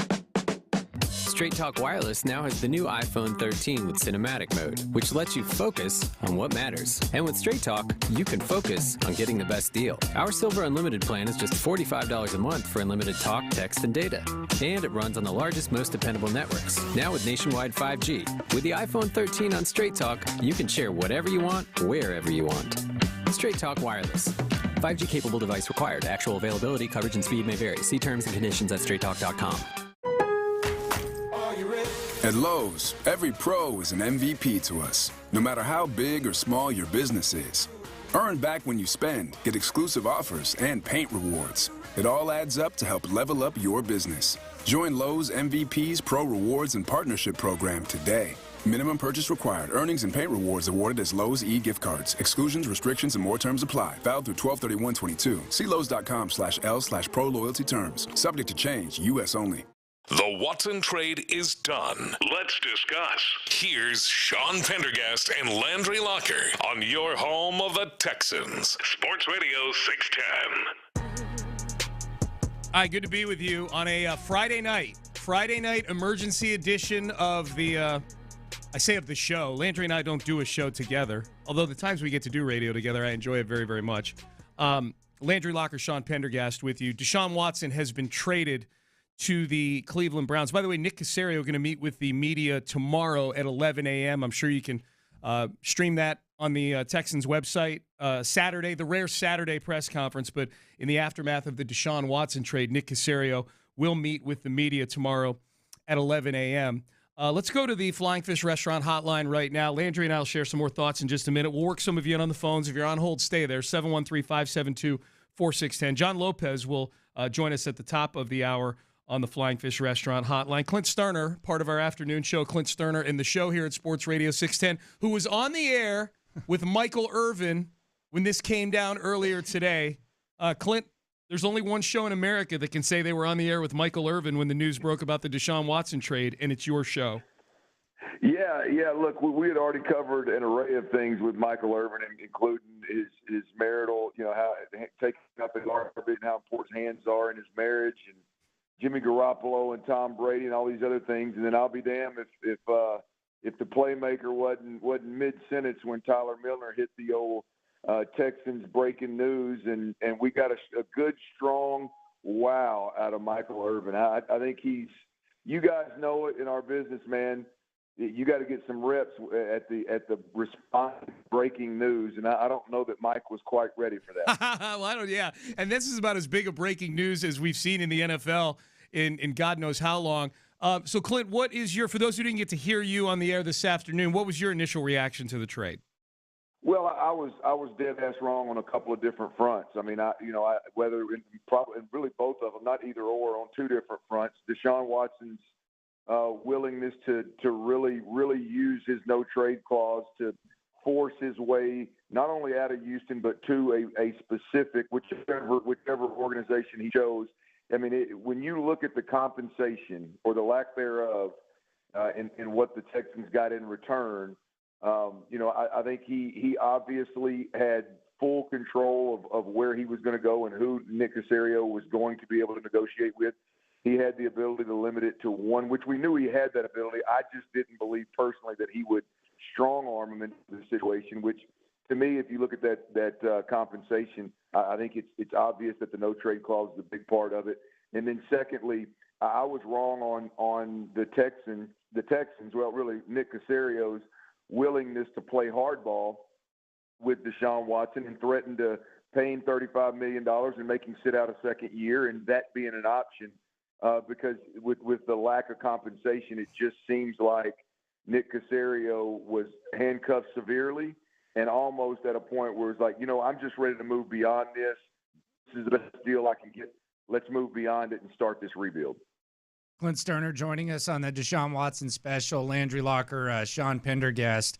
Straight Talk Wireless now has the new iPhone 13 with cinematic mode, which lets you focus on what matters. And with Straight Talk, you can focus on getting the best deal. Our Silver Unlimited plan is just $45 a month for unlimited talk, text, and data. And it runs on the largest, most dependable networks, now with nationwide 5G. With the iPhone 13 on Straight Talk, you can share whatever you want, wherever you want. Straight Talk Wireless. 5G capable device required. Actual availability, coverage, and speed may vary. See terms and conditions at straighttalk.com.
At Lowe's, every pro is an MVP to us, no matter how big or small your business is. Earn back when you spend, get exclusive offers, and paint rewards. It all adds up to help level up your business. Join Lowe's MVP's Pro Rewards and Partnership Program today. Minimum purchase required. Earnings and paint rewards awarded as Lowe's e-gift cards. Exclusions, restrictions, and more terms apply. Valid through 12/31/22. See Lowe's.com/L/Pro Loyalty Terms. Subject to change. U.S. only.
The Watson trade is done. Let's discuss. Here's Sean Pendergast and Landry Locker on your home of the Texans. Sports Radio 610.
All right, good to be with you on a Friday night emergency edition of the, I say of the show. Landry and I don't do a show together, although the times we get to do radio together, I enjoy it very, very much. Landry Locker, Sean Pendergast with you. Deshaun Watson has been traded to the Cleveland Browns. By the way, Nick Caserio going to meet with the media tomorrow at 11 a.m. I'm sure you can stream that on the Texans website. Saturday, the rare Saturday press conference, but in the aftermath of the Deshaun Watson trade, Nick Caserio will meet with the media tomorrow at 11 a.m. Let's go to the Flying Fish Restaurant hotline right now. Landry and I will share some more thoughts in just a minute. We'll work some of you in on the phones. If you're on hold, stay there, 713-572-4610. John Lopez will join us at the top of the hour on the Flying Fish Restaurant hotline. Clint Sterner, part of our afternoon show, Clint Sterner in the show here at Sports Radio 610, who was on the air with Michael Irvin when this came down earlier today. Clint, there's only one show in America that can say they were on the air with Michael Irvin when the news broke about the Deshaun Watson trade, and it's your show.
Yeah. Look, we had already covered an array of things with Michael Irvin, including his marital, how taking up his arbit and how important hands are in his marriage, and Jimmy Garoppolo and Tom Brady and all these other things. And then I'll be damned if the playmaker wasn't mid-sentence when Tyler Milner hit the old Texans breaking news, and we got a good, strong wow out of Michael Irvin. I think you guys know it in our business, man. You got to get some reps at the response breaking news, and I don't know that Mike was quite ready for that.
Well, yeah, and this is about as big a breaking news as we've seen in the NFL in God knows how long. So, Clint, what is for those who didn't get to hear you on the air this afternoon, what was your initial reaction to the trade?
Well, I was dead ass wrong on a couple of different fronts. I mean, whether really both of them, not either or, on two different fronts. Deshaun Watson's willingness to really use his no trade clause to force his way not only out of Houston but to a specific whichever organization he chose. I mean, when you look at the compensation or the lack thereof in what the Texans got in return. I think he obviously had full control of where he was going to go and who Nick Caserio was going to be able to negotiate with. He had the ability to limit it to one, which we knew he had that ability. I just didn't believe personally that he would strong arm him into the situation, which to me, if you look at that compensation, I think it's obvious that the no trade clause is a big part of it. And then secondly, I was wrong on the Texans, well, really Nick Caserio's willingness to play hardball with Deshaun Watson and threaten to pay him $35 million and make him sit out a second year, and that being an option because with the lack of compensation, it just seems like Nick Caserio was handcuffed severely and almost at a point where it's like, I'm just ready to move beyond this. This is the best deal I can get. Let's move beyond it and start this rebuild.
Clint Sterner joining us on the Deshaun Watson special. Landry Locker, Sean Pendergast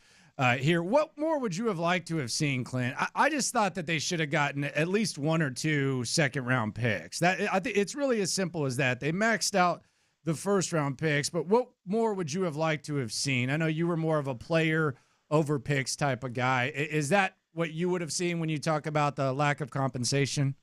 here. What more would you have liked to have seen, Clint? I just thought that they should have gotten at least one or two second-round picks. I think it's really as simple as that. They maxed out the first-round picks, but what more would you have liked to have seen? I know you were more of a player over picks type of guy. Is that what you would have seen when you talk about the lack of compensation?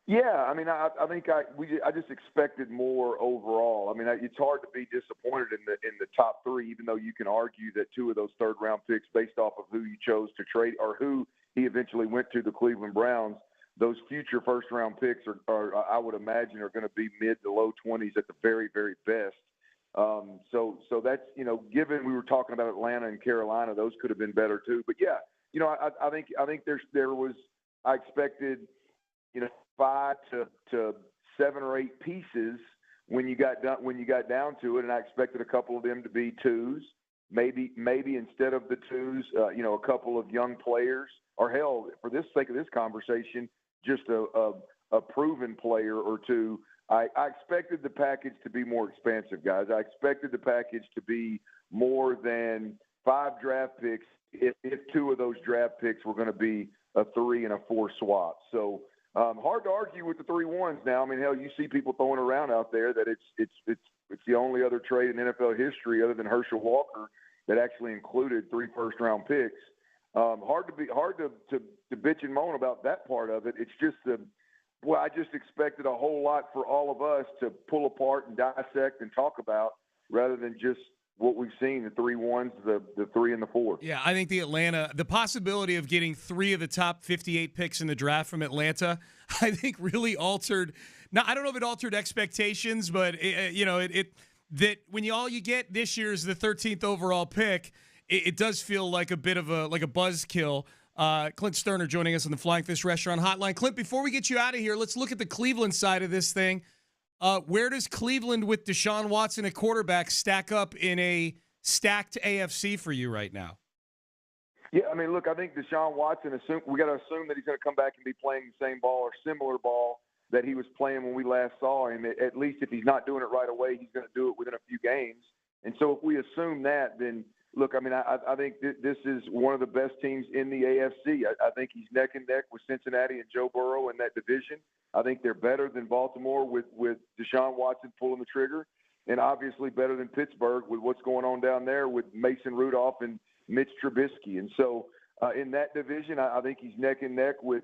Yeah, I mean, I think I just expected more overall. I mean, it's hard to be disappointed in the top three, even though you can argue that two of those third-round picks, based off of who you chose to trade or who he eventually went to, the Cleveland Browns, those future first-round picks are I would imagine, are going to be mid to low 20s at the very, very best. So that's, given we were talking about Atlanta and Carolina, those could have been better too. But yeah, I think I expected, 5 to 7 or 8 pieces when you got down to it, and I expected a couple of them to be twos, maybe instead of the twos, a couple of young players, or hell, for this sake of this conversation, just a proven player or two. I expected the package to be more expansive, guys. I expected the package to be more than 5 draft picks if 2 of those draft picks were going to be a 3 and a 4 swap. So hard to argue with the 3-1s now. I mean, hell, you see people throwing around out there that it's the only other trade in NFL history other than Herschel Walker that actually included 3 first-round picks. Hard to bitch and moan about that part of it. It's just I just expected a whole lot for all of us to pull apart and dissect and talk about rather than just what we've seen, the 3-1s, the 3 and the 4.
Yeah, I think the possibility of getting 3 of the top 58 picks in the draft from Atlanta, I think really altered. Now, I don't know if it altered expectations, but that when all you get this year is the 13th overall pick, it does feel like a bit of a buzzkill. Clint Sterner joining us on the Flying Fish Restaurant Hotline. Clint, before we get you out of here, let's look at the Cleveland side of this thing. Where does Cleveland with Deshaun Watson at quarterback stack up in a stacked AFC for you right now?
Yeah, I mean, look, I think Deshaun Watson, we got to assume that he's going to come back and be playing the same ball or similar ball that he was playing when we last saw him. At least if he's not doing it right away, he's going to do it within a few games. And so if we assume that, then look, I mean, I think this is one of the best teams in the AFC. I think he's neck and neck with Cincinnati and Joe Burrow in that division. I think they're better than Baltimore with Deshaun Watson pulling the trigger, and obviously better than Pittsburgh with what's going on down there with Mason Rudolph and Mitch Trubisky. And so in that division, I think he's neck and neck with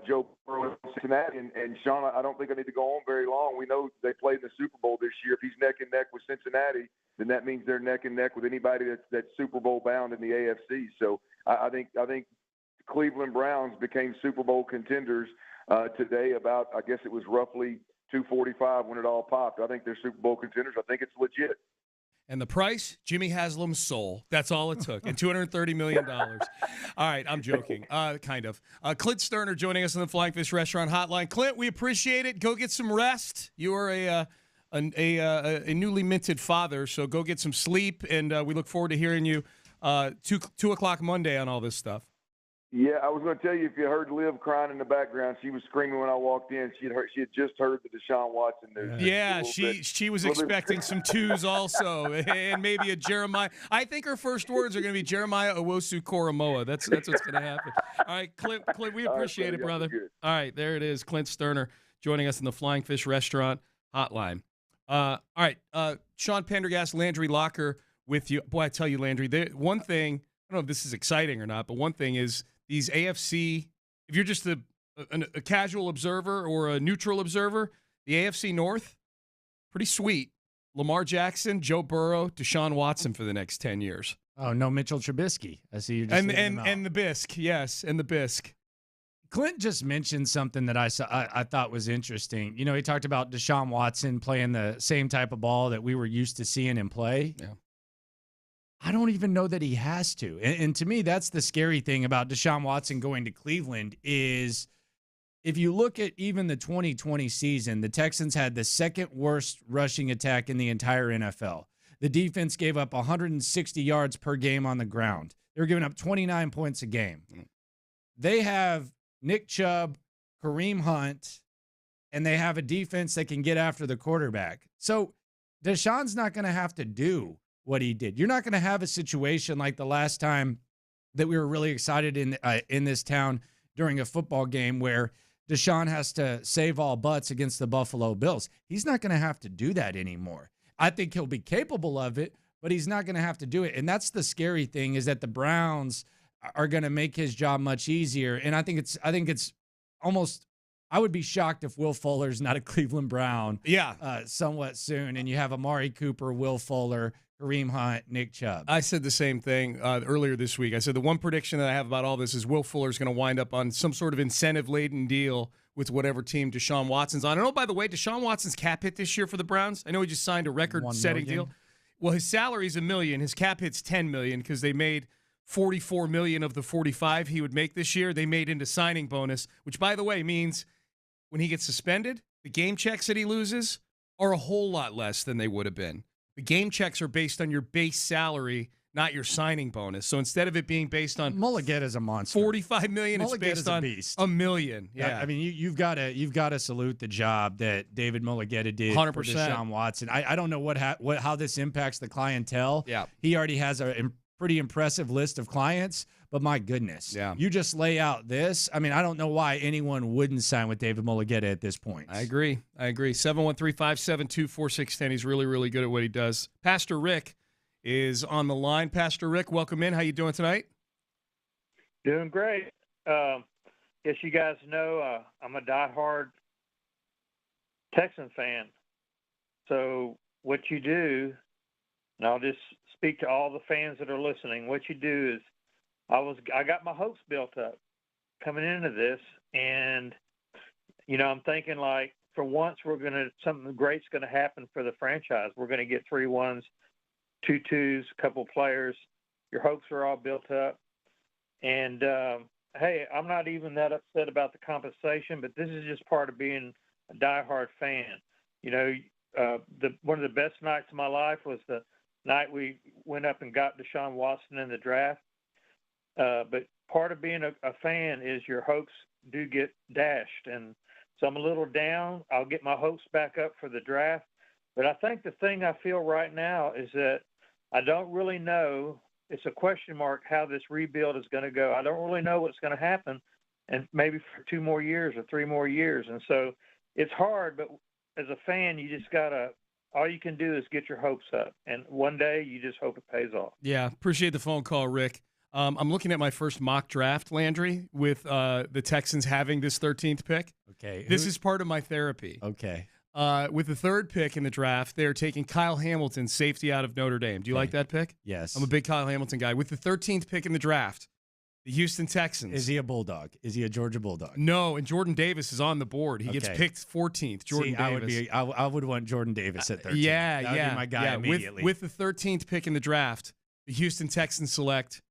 Joe Burrow and Cincinnati. And Sean, I don't think I need to go on very long. We know they played in the Super Bowl this year. If he's neck and neck with Cincinnati, then that means they're neck and neck with anybody that's Super Bowl bound in the AFC. So I think Cleveland Browns became Super Bowl contenders today about, I guess it was roughly 2:45 when it all popped. I think they're Super Bowl contenders. I think it's legit.
And the price, Jimmy Haslam's soul. That's all it took. And $230 million. All right, I'm joking. Kind of. Clint Sterner joining us on the Flying Fish Restaurant Hotline. Clint, we appreciate it. Go get some rest. You are a newly minted father, so go get some sleep. And we look forward to hearing you 2 o'clock Monday on all this stuff.
Yeah, I was going to tell you, if you heard Liv crying in the background, she was screaming when I walked in. She had just heard the Deshaun Watson news.
Yeah, she was expecting some twos also, and maybe a Jeremiah. I think her first words are going to be Jeremiah Owusu-Koramoah. That's what's going to happen. All right, Clint, we appreciate it, brother. All right, there it is. Clint Sterner joining us in the Flying Fish Restaurant Hotline. All right, Sean Pendergast, Landry Locker with you. Boy, I tell you, Landry, one thing, I don't know if this is exciting or not, but one thing is, these AFC, if you're just a casual observer or a neutral observer, the AFC North, pretty sweet. Lamar Jackson, Joe Burrow, Deshaun Watson for the next 10 years.
Oh, no Mitchell Trubisky. I see you just
and the Bisque, yes, and the Bisque.
Clint just mentioned something that I thought was interesting. You know, he talked about Deshaun Watson playing the same type of ball that we were used to seeing him play.
Yeah.
I don't even know that he has to. And to me, that's the scary thing about Deshaun Watson going to Cleveland is if you look at even the 2020 season, the Texans had the second worst rushing attack in the entire NFL. The defense gave up 160 yards per game on the ground. They were giving up 29 points a game. They have Nick Chubb, Kareem Hunt, and they have a defense that can get after the quarterback. So Deshaun's not going to have to do what he did. You're not going to have a situation like the last time that we were really excited in this town during a football game where Deshaun has to save all butts against the Buffalo Bills. He's not going to have to do that anymore. I think he'll be capable of it, but he's not going to have to do it. And that's the scary thing is that the Browns are going to make his job much easier. And I think it's almost, I would be shocked if Will Fuller's not a Cleveland Brown somewhat soon. And you have Amari Cooper, Will Fuller, Kareem Hunt, Nick Chubb.
I said the same thing earlier this week. I said the one prediction that I have about all this is Will Fuller's going to wind up on some sort of incentive-laden deal with whatever team Deshaun Watson's on. I know, by the way, Deshaun Watson's cap hit this year for the Browns. I know he just signed a record-setting deal. Well, his salary's $1 million. His cap hit's $10 million because they made $44 million of the $45 he would make this year. They made into signing bonus, which, by the way, means when he gets suspended, the game checks that he loses are a whole lot less than they would have been. The game checks are based on your base salary, not your signing bonus. So instead of it being based on
Mulligetta's a monster.
$45 million, it's based on $1 million. Yeah,
I mean you've got to salute the job that David Mulligetta did
100%.
for Deshaun Watson. I don't know how this impacts the clientele.
Yeah,
he already has a pretty impressive list of clients. But my goodness, you just lay out this. I mean, I don't know why anyone wouldn't sign with David Mulligetta at this point.
I agree. 713-572-4610. He's really, really good at what he does. Pastor Rick is on the line. Pastor Rick, welcome in. How you doing tonight?
Doing great. Guess you guys know I'm a diehard Texan fan. So what you do, and I'll just speak to all the fans that are listening, what you do is I got my hopes built up coming into this, and I'm thinking like for once something great's going to happen for the franchise. We're going to get 3 1s, 2 2s, a couple players. Your hopes are all built up, and hey, I'm not even that upset about the compensation, but this is just part of being a diehard fan. One of the best nights of my life was the night we went up and got Deshaun Watson in the draft. But part of being a fan is your hopes do get dashed. And so I'm a little down. I'll get my hopes back up for the draft. But I think the thing I feel right now is that I don't really know. It's a question mark how this rebuild is going to go. I don't really know what's going to happen, and maybe for 2 more years or 3 more years. And so it's hard, but as a fan, you just got to – all you can do is get your hopes up. And one day you just hope it pays off.
Yeah, appreciate the phone call, Rick. I'm looking at my first mock draft, Landry, with the Texans having this 13th pick.
Okay.
This is part of my therapy.
Okay.
With the 3rd pick in the draft, they're taking Kyle Hamilton, safety out of Notre Dame. Do you like that pick?
Yes.
I'm a big Kyle Hamilton guy. With the 13th pick in the draft, the Houston Texans.
Is he a Bulldog? Is he a Georgia Bulldog?
No, and Jordan Davis is on the board. He gets picked 14th. Jordan Davis.
I would want Jordan Davis at 13.
Yeah.
That would be my guy immediately.
With the 13th pick in the draft, the Houston Texans select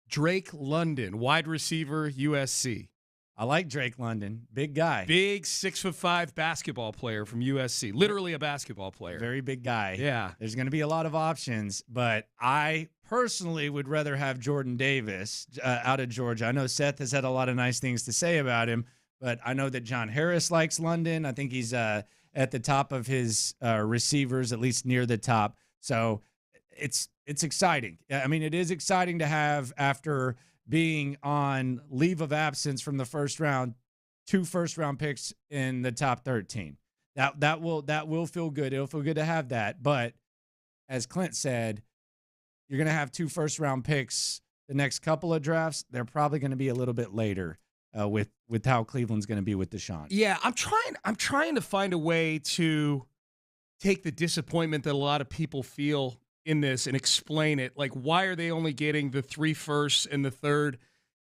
Drake London, wide receiver, USC.
I like Drake London. Big guy.
Big 6'5" basketball player from USC. Literally a basketball player.
Very big guy.
Yeah.
There's going to be a lot of options, but I personally would rather have Jordan Davis out of Georgia. I know Seth has had a lot of nice things to say about him, but I know that John Harris likes London. I think he's at the top of his receivers, at least near the top. So it's exciting. I mean, it is exciting to have, after being on leave of absence from the first round, 2 first-round picks in the top 13. That will feel good. It'll feel good to have that. But as Clint said, you're going to have 2 first-round picks the next couple of drafts. They're probably going to be a little bit later with how Cleveland's going to be with Deshaun.
Yeah, I'm trying to find a way to take the disappointment that a lot of people feel in this and explain it. Like, why are they only getting the 3 firsts and the 3rd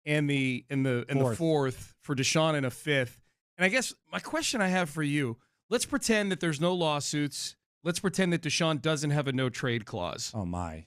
and the 4th for Deshaun and a 5th? And I guess my question I have for you, let's pretend that there's no lawsuits. Let's pretend that Deshaun doesn't have a no trade clause.
Oh my.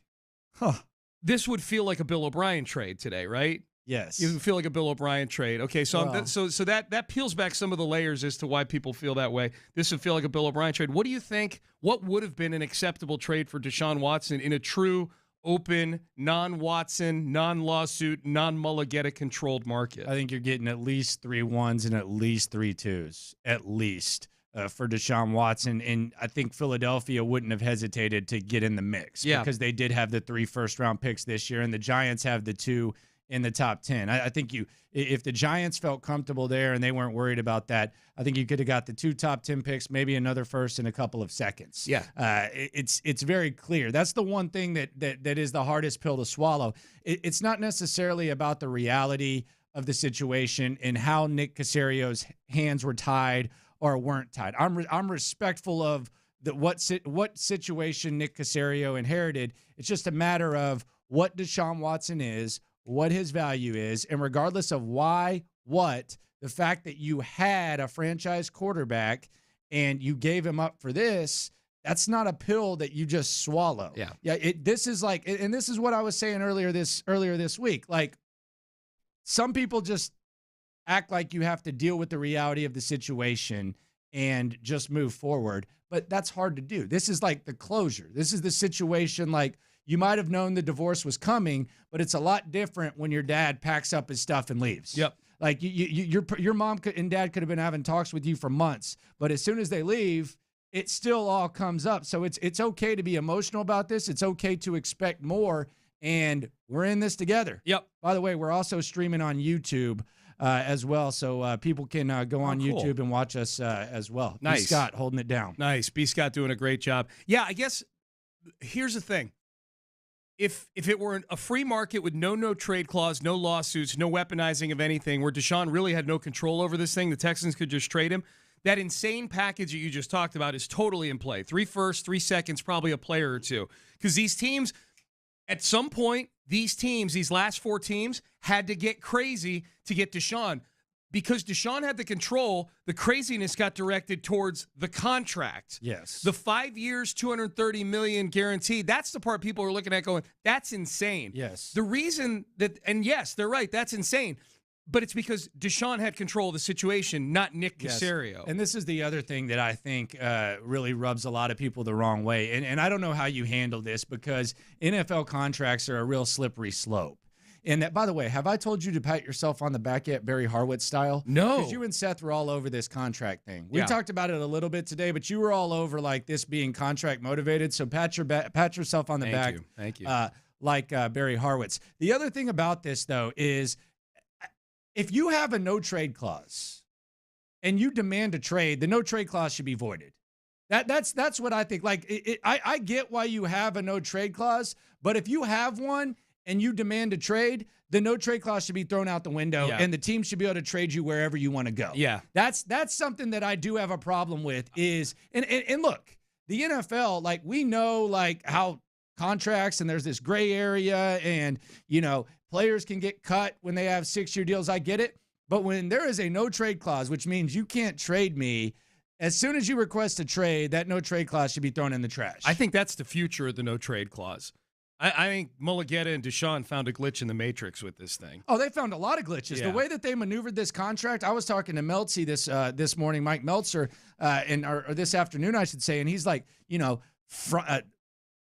This would feel like a Bill O'Brien trade today, right?
Yes.
It would feel like a Bill O'Brien trade. Okay, so that peels back some of the layers as to why people feel that way. This would feel like a Bill O'Brien trade. What do you think? What would have been an acceptable trade for Deshaun Watson in a true, open, non-Watson, non-lawsuit, non-Mulligetta controlled market?
I think you're getting at least 3 1s and at least 3 2s, at least, for Deshaun Watson. And I think Philadelphia wouldn't have hesitated to get in the mix because they did have the 3 first-round picks this year, and the Giants have the 2 in the top 10. I think if the Giants felt comfortable there and they weren't worried about that, I think you could have got the 2 top 10 picks, maybe another first in a couple of seconds.
Yeah.
It's very clear. That's the one thing that is the hardest pill to swallow. It's not necessarily about the reality of the situation and how Nick Caserio's hands were tied or weren't tied. I'm respectful of what situation Nick Caserio inherited. It's just a matter of what Deshaun Watson is, what his value is, and regardless of the fact that you had a franchise quarterback and you gave him up for this, that's not a pill that you just swallow.
Yeah.
This is like, and this is what I was saying earlier this week. Like, some people just act like you have to deal with the reality of the situation and just move forward, but that's hard to do. This is like the closure. This is the situation. Like, you might have known the divorce was coming, but it's a lot different when your dad packs up his stuff and leaves.
Yep.
Like, your mom and dad could have been having talks with you for months, but as soon as they leave, it still all comes up. So it's okay to be emotional about this. It's okay to expect more, and we're in this together.
Yep.
By the way, we're also streaming on YouTube as well, so people can go on YouTube and watch us as well.
Nice.
B. Scott holding it down.
Nice. B. Scott doing a great job. Yeah, I guess here's the thing. If it were a free market with no trade clause, no lawsuits, no weaponizing of anything, where Deshaun really had no control over this thing, the Texans could just trade him, that insane package that you just talked about is totally in play. 3 firsts, 3 seconds, probably a player or two. Because these teams, at some point, these last 4 teams, had to get crazy to get Deshaun. Because Deshaun had the control, the craziness got directed towards the contract.
Yes.
The 5 years, $230 million guaranteed, that's the part people are looking at going, that's insane.
Yes.
The reason that, and yes, they're right, that's insane. But it's because Deshaun had control of the situation, not Nick Caserio.
And this is the other thing that I think really rubs a lot of people the wrong way. And I don't know how you handle this because NFL contracts are a real slippery slope. And that, by the way, have I told you to pat yourself on the back yet, Barry Harwitz style?
No.
Because you and Seth were all over this contract thing. We talked about it a little bit today, but you were all over like this being contract motivated. So pat yourself on the back.
Thank you.
Like Barry Harwitz. The other thing about this, though, is if you have a no-trade clause and you demand a trade, the no-trade clause should be voided. That's what I think. Like, I get why you have a no-trade clause, but if you have one and you demand a trade, the no-trade clause should be thrown out the window, and the team should be able to trade you wherever you want to go.
Yeah.
That's something that I do have a problem with is, and look, the NFL, like, we know, like, how contracts and there's this gray area and, you know, players can get cut when they have 6-year deals. I get it. But when there is a no-trade clause, which means you can't trade me, as soon as you request a trade, that no-trade clause should be thrown in the trash.
I think that's the future of the no-trade clause. I think Mulligetta and Deshaun found a glitch in the matrix with this thing.
Oh, they found a lot of glitches.
Yeah.
The way that they maneuvered this contract, I was talking to Meltzy this morning, Mike Meltzer, or this afternoon, I should say, and he's like, you know,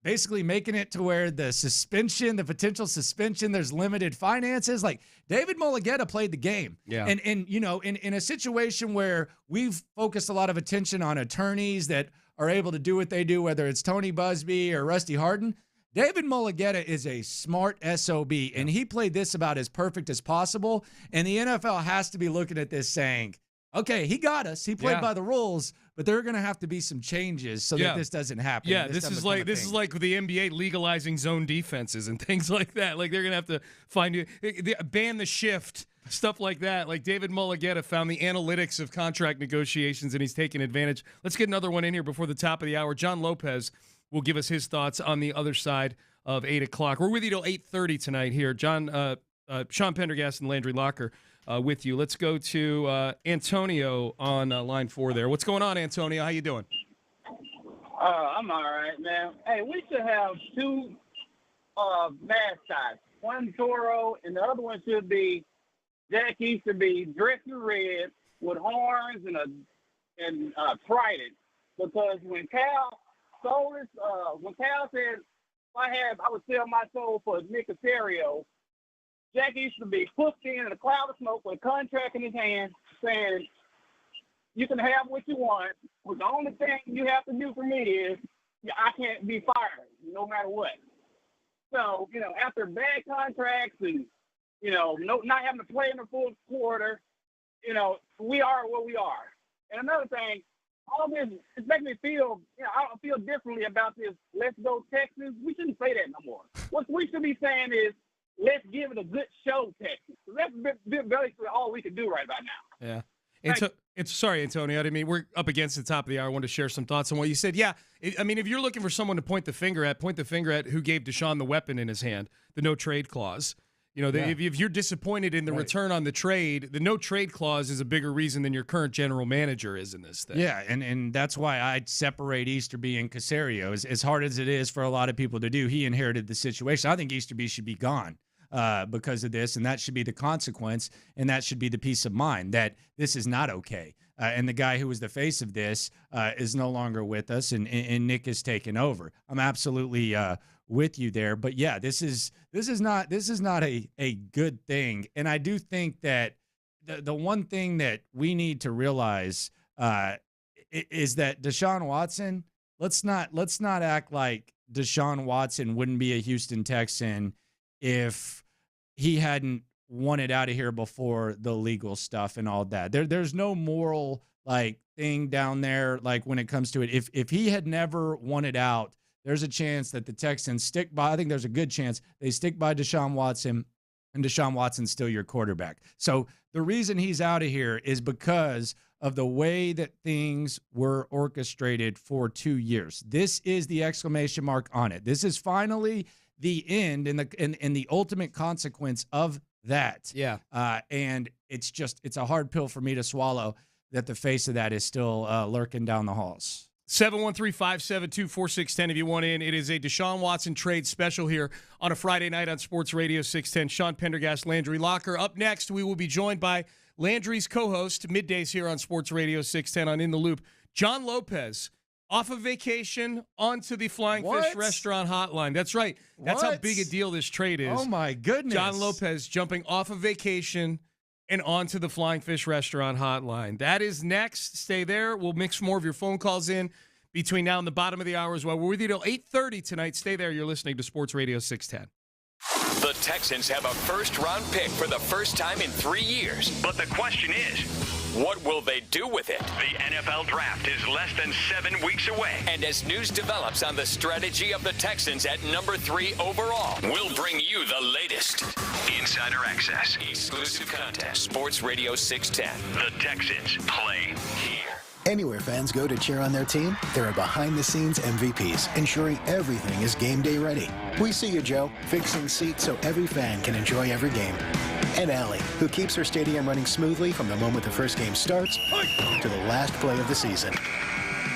basically making it to where the potential suspension, there's limited finances. Like, David Mulligetta played the game.
Yeah.
And you know, in a situation where we've focused a lot of attention on attorneys that are able to do what they do, whether it's Tony Busby or Rusty Hardin, David Mulligetta is a smart SOB, and he played this about as perfect as possible. And the NFL has to be looking at this saying, okay, he got us. He played by the rules, but there are going to have to be some changes so that this doesn't happen.
Yeah, this is like the NBA legalizing zone defenses and things like that. Like, they're going to have to ban the shift, stuff like that. Like, David Mulligetta found the analytics of contract negotiations, and he's taking advantage. Let's get another one in here before the top of the hour. John Lopez will give us his thoughts on the other side of 8 o'clock. We're with you till 8:30 tonight here. John, Sean Pendergast and Landry Locker with you. Let's go to Antonio on line 4 there. What's going on, Antonio? How you doing?
I'm all right, man. Hey, we should have 2 mascots. One Toro, and the other one should be Jack Easterby dressed in red with horns and trident. Because when Cal sold this, when Cal said I would sell my soul for Nick Caserio, Jack Easterby pushed in a cloud of smoke with a contract in his hand saying, you can have what you want. But the only thing you have to do for me is I can't be fired no matter what. So, you know, after bad contracts and, you know, not having to play in the fourth quarter, you know, we are what we are. And another thing, all this, it's making me feel, you know, I feel differently about this. Let's go Texans. We shouldn't say that no more. What we should be saying is, let's give it a good show, Texas. That's basically all we can do right about now.
Yeah. Sorry, Antonio. I mean, we're up against the top of the hour. I wanted to share some thoughts on what you said. Yeah, I mean, if you're looking for someone to point the finger at who gave Deshaun the weapon in his hand, the no-trade clause. You know, if you're disappointed in the return on the trade, the no-trade clause is a bigger reason than your current general manager is in this thing.
Yeah, and that's why I'd separate Easterby and Caserio. As hard as it is for a lot of people to do, he inherited the situation. I think Easterby should be gone because of this, and that should be the consequence, and that should be the peace of mind that this is not okay. And the guy who was the face of this is no longer with us, and Nick is taken over. I'm absolutely with you there, but yeah, this is not a good thing, and I do think that the one thing that we need to realize is that Deshaun Watson. Let's not act like Deshaun Watson wouldn't be a Houston Texan if he hadn't wanted out of here before the legal stuff and all that. There's no moral thing down there when it comes to it. If he had never wanted out, there's a chance that the Texans stick by. I think there's a good chance they stick by Deshaun Watson, and Deshaun Watson's still your quarterback. So the reason he's out of here is because of the way that things were orchestrated for 2 years. This is the exclamation mark on it. This is finally the end and the ultimate consequence of that.
Yeah.
And it's a hard pill for me to swallow that the face of that is still lurking down the halls.
713-572-4610 if you want in. It is a Deshaun Watson trade special here on a Friday night on Sports Radio 610. Sean Pendergast, Landry Locker. Up next, we will be joined by Landry's co-host, middays here on Sports Radio 610 on In the Loop, John Lopez, off of vacation onto the Flying Fish Restaurant hotline. That's right. That's how big a deal this trade is.
Oh, my goodness.
John Lopez jumping off of vacation and onto the Flying Fish Restaurant hotline. That is next. Stay there. We'll mix more of your phone calls in between now and the bottom of the hour as well. We're with you till 8:30 tonight. Stay there. You're listening to Sports Radio 610.
The Texans have a first-round pick for the first time in 3 years. But the question is, what will they do with it? The NFL Draft is less than 7 weeks away. And as news develops on the strategy of the Texans at number 3 overall, we'll bring you the latest. Insider access, exclusive content, Sports Radio 610. The Texans play here.
Anywhere fans go to cheer on their team, there are behind-the-scenes MVPs ensuring everything is game day ready. We see you, Joe, fixing seats so every fan can enjoy every game. And Allie, who keeps her stadium running smoothly from the moment the first game starts to the last play of the season.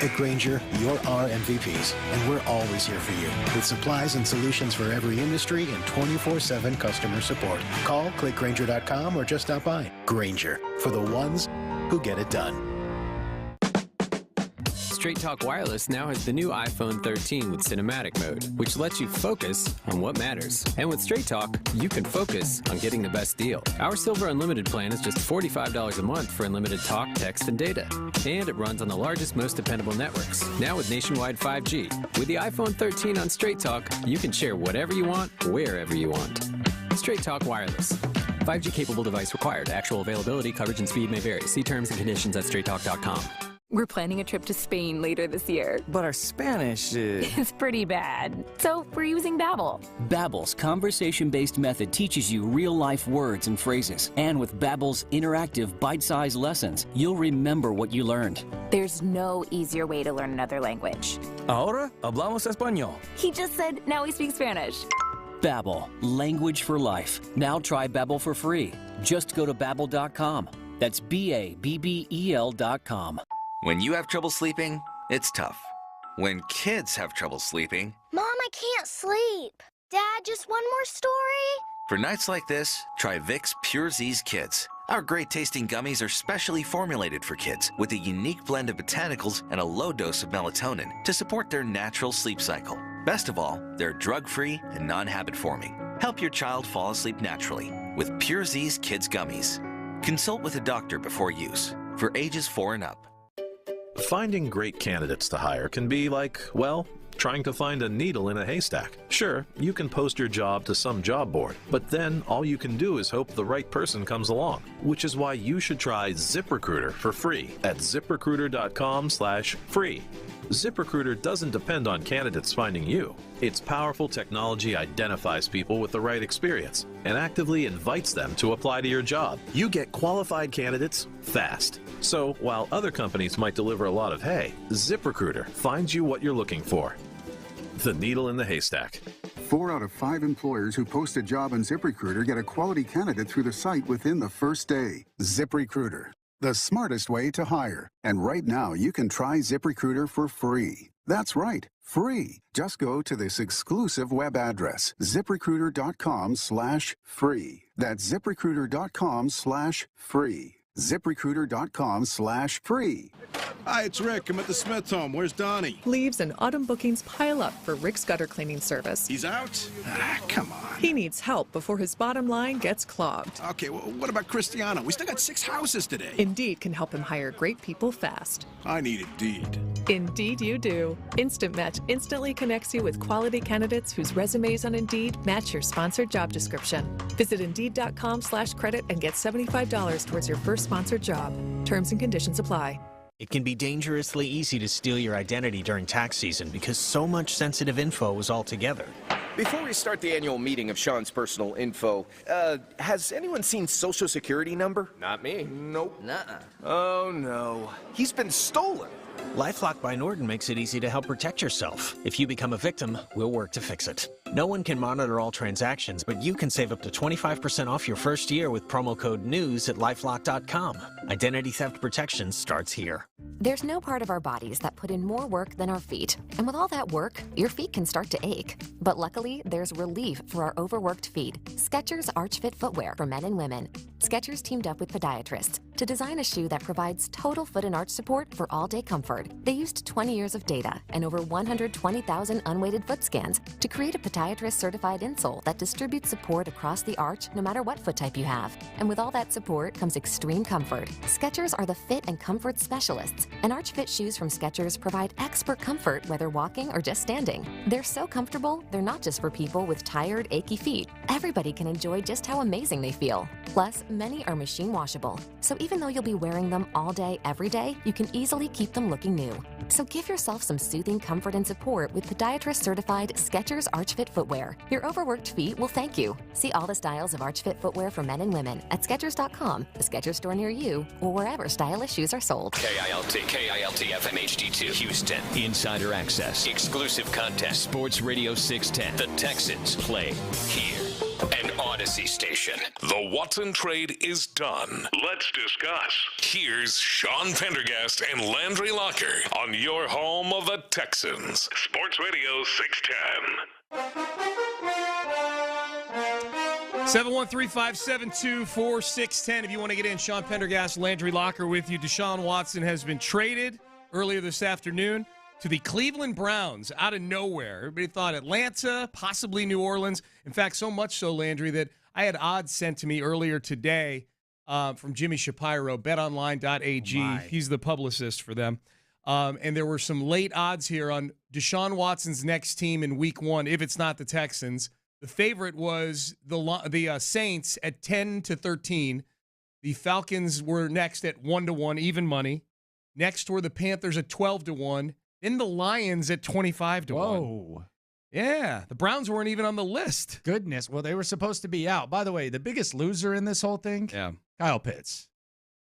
At Grainger, you're our MVPs, and we're always here for you with supplies and solutions for every industry and 24/7 customer support. Call, click Grainger.com, or just stop by. Grainger, for the ones who get it done.
Straight Talk Wireless now has the new iPhone 13 with cinematic mode, which lets you focus on what matters. And with Straight Talk, you can focus on getting the best deal. Our Silver Unlimited plan is just $45 a month for unlimited talk, text, and data. And it runs on the largest, most dependable networks, now with nationwide 5G. With the iPhone 13 on Straight Talk, you can share whatever you want, wherever you want. Straight Talk Wireless. 5G capable device required. Actual availability, coverage, and speed may vary. See terms and conditions at straighttalk.com.
We're planning a trip to Spain later this year.
But our Spanish is...
It's pretty bad. So we're using Babbel.
Babbel's conversation-based method teaches you real-life words and phrases. And with Babbel's interactive, bite-sized lessons, you'll remember what you learned.
There's no easier way to learn another language.
Ahora hablamos español.
He just said, now we speak Spanish.
Babbel, language for life. Now try Babbel for free. Just go to Babbel.com. That's Babbel.com.
When you have trouble sleeping, it's tough. When kids have trouble sleeping...
Mom, I can't sleep. Dad, just one more story?
For nights like this, try Vicks Pure Z's Kids. Our great-tasting gummies are specially formulated for kids with a unique blend of botanicals and a low dose of melatonin to support their natural sleep cycle. Best of all, they're drug-free and non-habit-forming. Help your child fall asleep naturally with Pure Z's Kids Gummies. Consult with a doctor before use. For ages 4 and up.
Finding great candidates to hire can be like, well, trying to find a needle in a haystack. Sure, you can post your job to some job board, but then all you can do is hope the right person comes along, which is why you should try ZipRecruiter for free at ZipRecruiter.com/free. ZipRecruiter doesn't depend on candidates finding you. Its powerful technology identifies people with the right experience and actively invites them to apply to your job. You get qualified candidates fast. So while other companies might deliver a lot of hay, ZipRecruiter finds you what you're looking for. The needle in the haystack.
4 out of 5 employers who post a job on ZipRecruiter get a quality candidate through the site within the first day. ZipRecruiter, the smartest way to hire. And right now, you can try ZipRecruiter for free. That's right, free. Just go to this exclusive web address, ZipRecruiter.com/free. That's ZipRecruiter.com/free. ZipRecruiter.com/free.
Hi, it's Rick. I'm at the Smith home. Where's Donnie?
Leaves and autumn bookings pile up for Rick's gutter cleaning service.
He's out? Come on.
He needs help before his bottom line gets clogged.
Okay, well, what about Cristiano? We still got 6 houses today.
Indeed can help him hire great people fast.
I need Indeed.
Indeed you do. Instant Match instantly connects you with quality candidates whose resumes on Indeed match your sponsored job description. Visit Indeed.com/credit and get $75 towards your first sponsored job. Terms and conditions apply.
It can be dangerously easy to steal your identity during tax season because so much sensitive info is all together.
Before we start the annual meeting of Sean's personal info, has anyone seen Social Security number? Not me. Nope. Nuh-uh. Oh, no. He's been stolen.
LifeLock by Norton makes it easy to help protect yourself. If you become a victim, we'll work to fix it. No one can monitor all transactions, but you can save up to 25% off your first year with promo code NEWS at LifeLock.com. Identity theft protection starts here.
There's no part of our bodies that put in more work than our feet. And with all that work, your feet can start to ache. But luckily, there's relief for our overworked feet. Skechers Arch Fit footwear for men and women. Skechers teamed up with podiatrists to design a shoe that provides total foot and arch support for all-day comfort. They used 20 years of data and over 120,000 unweighted foot scans to create a podiatrist-certified insole that distributes support across the arch no matter what foot type you have. And with all that support comes extreme comfort. Skechers are the fit and comfort specialists, and Arch Fit shoes from Skechers provide expert comfort whether walking or just standing. They're so comfortable, they're not just for people with tired, achy feet. Everybody can enjoy just how amazing they feel. Plus, many are machine washable, so even though you'll be wearing them all day, every day, you can easily keep them looking new. So give yourself some soothing comfort and support with podiatrist-certified Skechers Arch Fit footwear. Your overworked feet will thank you. See all the styles of Arch Fit footwear for men and women at Skechers.com, the Skechers store near you, or wherever stylish shoes are sold.
KILT FM HD2 Houston. Insider access. Exclusive content. Sports Radio 610. The Texans play here. An Odyssey station.
The Watson trade is done. Let's discuss. Here's Sean Pendergast and Landry Locker on your home of the Texans. Sports Radio 610.
713-572-4610. If you want to get in, Sean Pendergast, Landry Locker with you. Deshaun Watson has been traded earlier this afternoon to the Cleveland Browns out of nowhere. Everybody thought Atlanta, possibly New Orleans. In fact, so much so, Landry, that I had odds sent to me earlier today from Jimmy Shapiro, betonline.ag.
Oh
He's the publicist for them. And there were some late odds here on Deshaun Watson's next team in week 1, if it's not the Texans. The favorite was the Saints at 10-13. The Falcons were next at 1-1, even money. Next were the Panthers at 12-1. Then the Lions at 25-1.
Whoa.
Yeah, the Browns weren't even on the list.
Goodness. Well, they were supposed to be out. By the way, the biggest loser in this whole thing?
Yeah.
Kyle Pitts.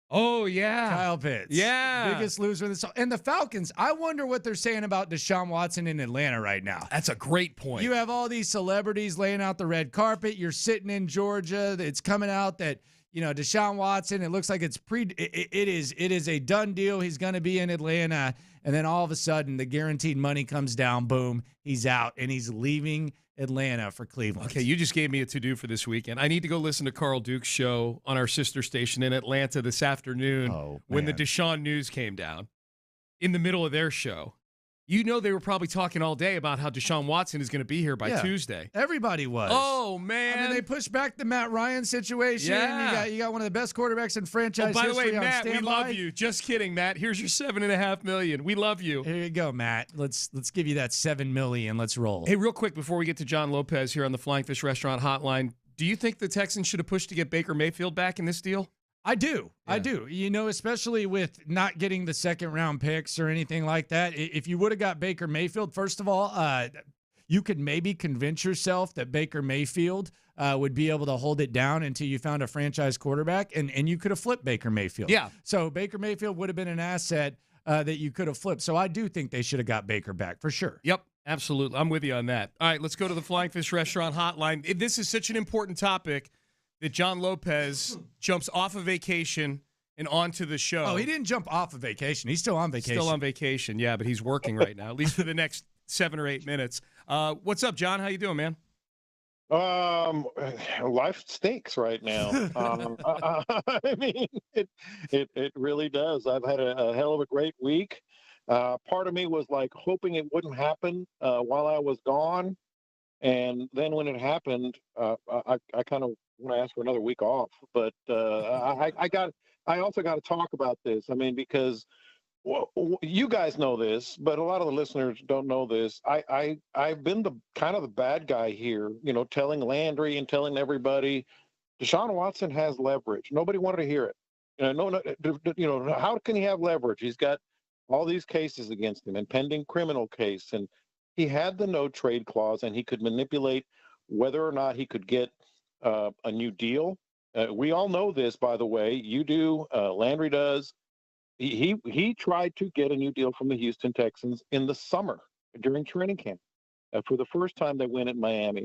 Oh, yeah.
Kyle Pitts.
Yeah.
Biggest loser in this. And the Falcons, I wonder what they're saying about Deshaun Watson in Atlanta right now.
That's a great point.
You have all these celebrities laying out the red carpet. You're sitting in Georgia. It's coming out that, Deshaun Watson, it looks like it is a done deal. He's going to be in Atlanta. And then all of a sudden, the guaranteed money comes down. Boom. He's out, and he's leaving Atlanta for Cleveland.
Okay, you just gave me a to-do for this weekend. I need to go listen to Carl Duke's show on our sister station in Atlanta this afternoon when the Deshaun news came down in the middle of their show. You know they were probably talking all day about how Deshaun Watson is going to be here by Tuesday.
Everybody was.
Oh, man.
I mean, they pushed back the Matt Ryan situation.
Yeah.
You got one of the best quarterbacks in franchise history.
By the way, Matt, we
standby.
love you. Just kidding, Matt. Here's your $7.5 million. We love you.
Here you go, Matt. Let's give you that $7 million. Let's roll.
Hey, real quick before we get to John Lopez here on the Flying Fish Restaurant Hotline, do you think the Texans should have pushed to get Baker Mayfield back in this deal?
I do. Yeah. I do. Especially with not getting the second-round picks or anything like that. If you would have got Baker Mayfield, first of all, you could maybe convince yourself that Baker Mayfield would be able to hold it down until you found a franchise quarterback, and you could have flipped Baker Mayfield.
Yeah.
So Baker Mayfield would have been an asset that you could have flipped. So I do think they should have got Baker back for sure.
Yep. Absolutely. I'm with you on that. All right, let's go to the Flying Fish Restaurant Hotline. This is such an important topic that John Lopez jumps off of vacation and onto the show.
Oh, he didn't jump off of vacation. He's still on vacation.
Still on vacation, yeah, but he's working right now, at least for the next 7 or 8 minutes. What's up, John? How you doing, man?
Life stinks right now. I mean, it really does. I've had a hell of a great week. Part of me was like hoping it wouldn't happen while I was gone. And then when it happened, I kind of want to ask for another week off. But I also got to talk about this. I mean, because you guys know this, but a lot of the listeners don't know this. I've been the kind of the bad guy here, telling Landry and telling everybody, Deshaun Watson has leverage. Nobody wanted to hear it. How can he have leverage? He's got all these cases against him and pending criminal case, and he had the no trade clause, and he could manipulate whether or not he could get a new deal. We all know this, by the way. You do. Landry does. He tried to get a new deal from the Houston Texans in the summer during training camp. For the first time, they win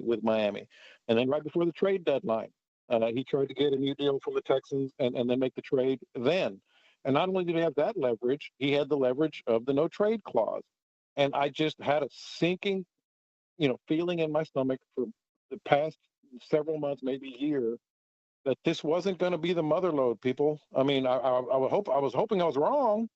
with Miami. And then right before the trade deadline, he tried to get a new deal from the Texans and then make the trade then. And not only did he have that leverage, he had the leverage of the no trade clause. And I just had a sinking, feeling in my stomach for the past several months, maybe a year, that this wasn't going to be the mother lode, people. I mean, I was hoping I was wrong,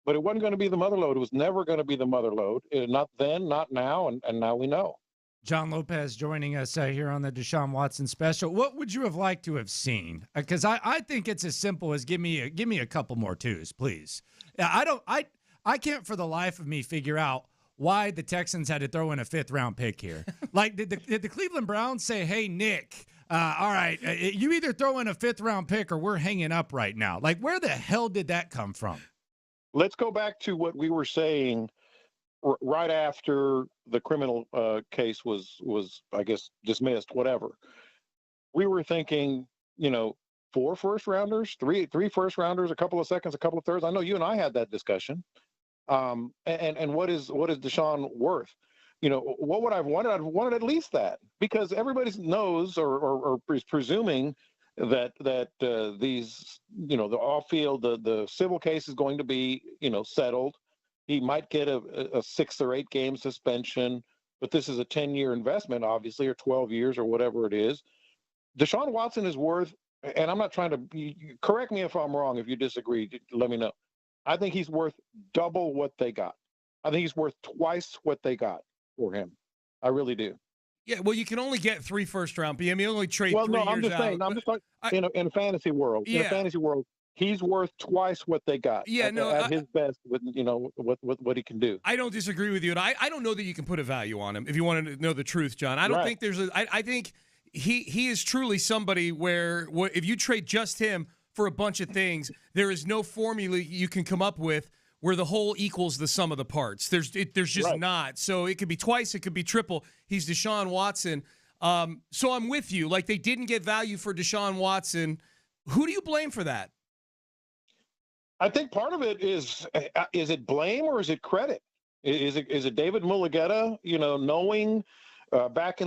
but it wasn't going to be the mother lode. It was never going to be the mother lode. Not then, not now, and now we know.
John Lopez joining us here on the Deshaun Watson special. What would you have liked to have seen? Because I think it's as simple as give me a couple more twos, please. I can't for the life of me figure out why the Texans had to throw in a 5th-round pick here. Like, did the Cleveland Browns say, "Hey, Nick, all right, you either throw in a 5th-round pick or we're hanging up right now"? Like, where the hell did that come from?
Let's go back to what we were saying right after the criminal case was, I guess, dismissed, whatever. We were thinking, 4 first-rounders, three first-rounders, a couple of seconds, a couple of thirds. I know you and I had that discussion. And what is Deshaun worth? What would I have wanted? I'd wanted at least that, because everybody knows or is presuming that these, the off-field, the civil case is going to be, settled. He might get a 6 or 8 game suspension, but this is a 10-year investment, obviously, or 12 years or whatever it is. Deshaun Watson is worth, and I'm not trying to correct me if I'm wrong. If you disagree, let me know. I think he's worth double what they got. I think he's worth twice what they got for him. I really do.
Yeah, well, you can only get 3 first-round. I mean, you only trade 3 years out.
I'm just saying. I'm just talking in a fantasy world.
Yeah.
In a fantasy world, he's worth twice what they got.
Yeah,
at his best with what he can do.
I don't disagree with you, and I don't know that you can put a value on him. If you want to know the truth, John, I don't think there's I think he is truly somebody where if you trade just him for a bunch of things, there is no formula you can come up with where the whole equals the sum of the parts. There's just not. So it could be twice, it could be triple. He's Deshaun Watson. So I'm with you. Like, they didn't get value for Deshaun Watson. Who do you blame for that?
I think part of it is it blame or is it credit? Is it David Mulugeta, knowing back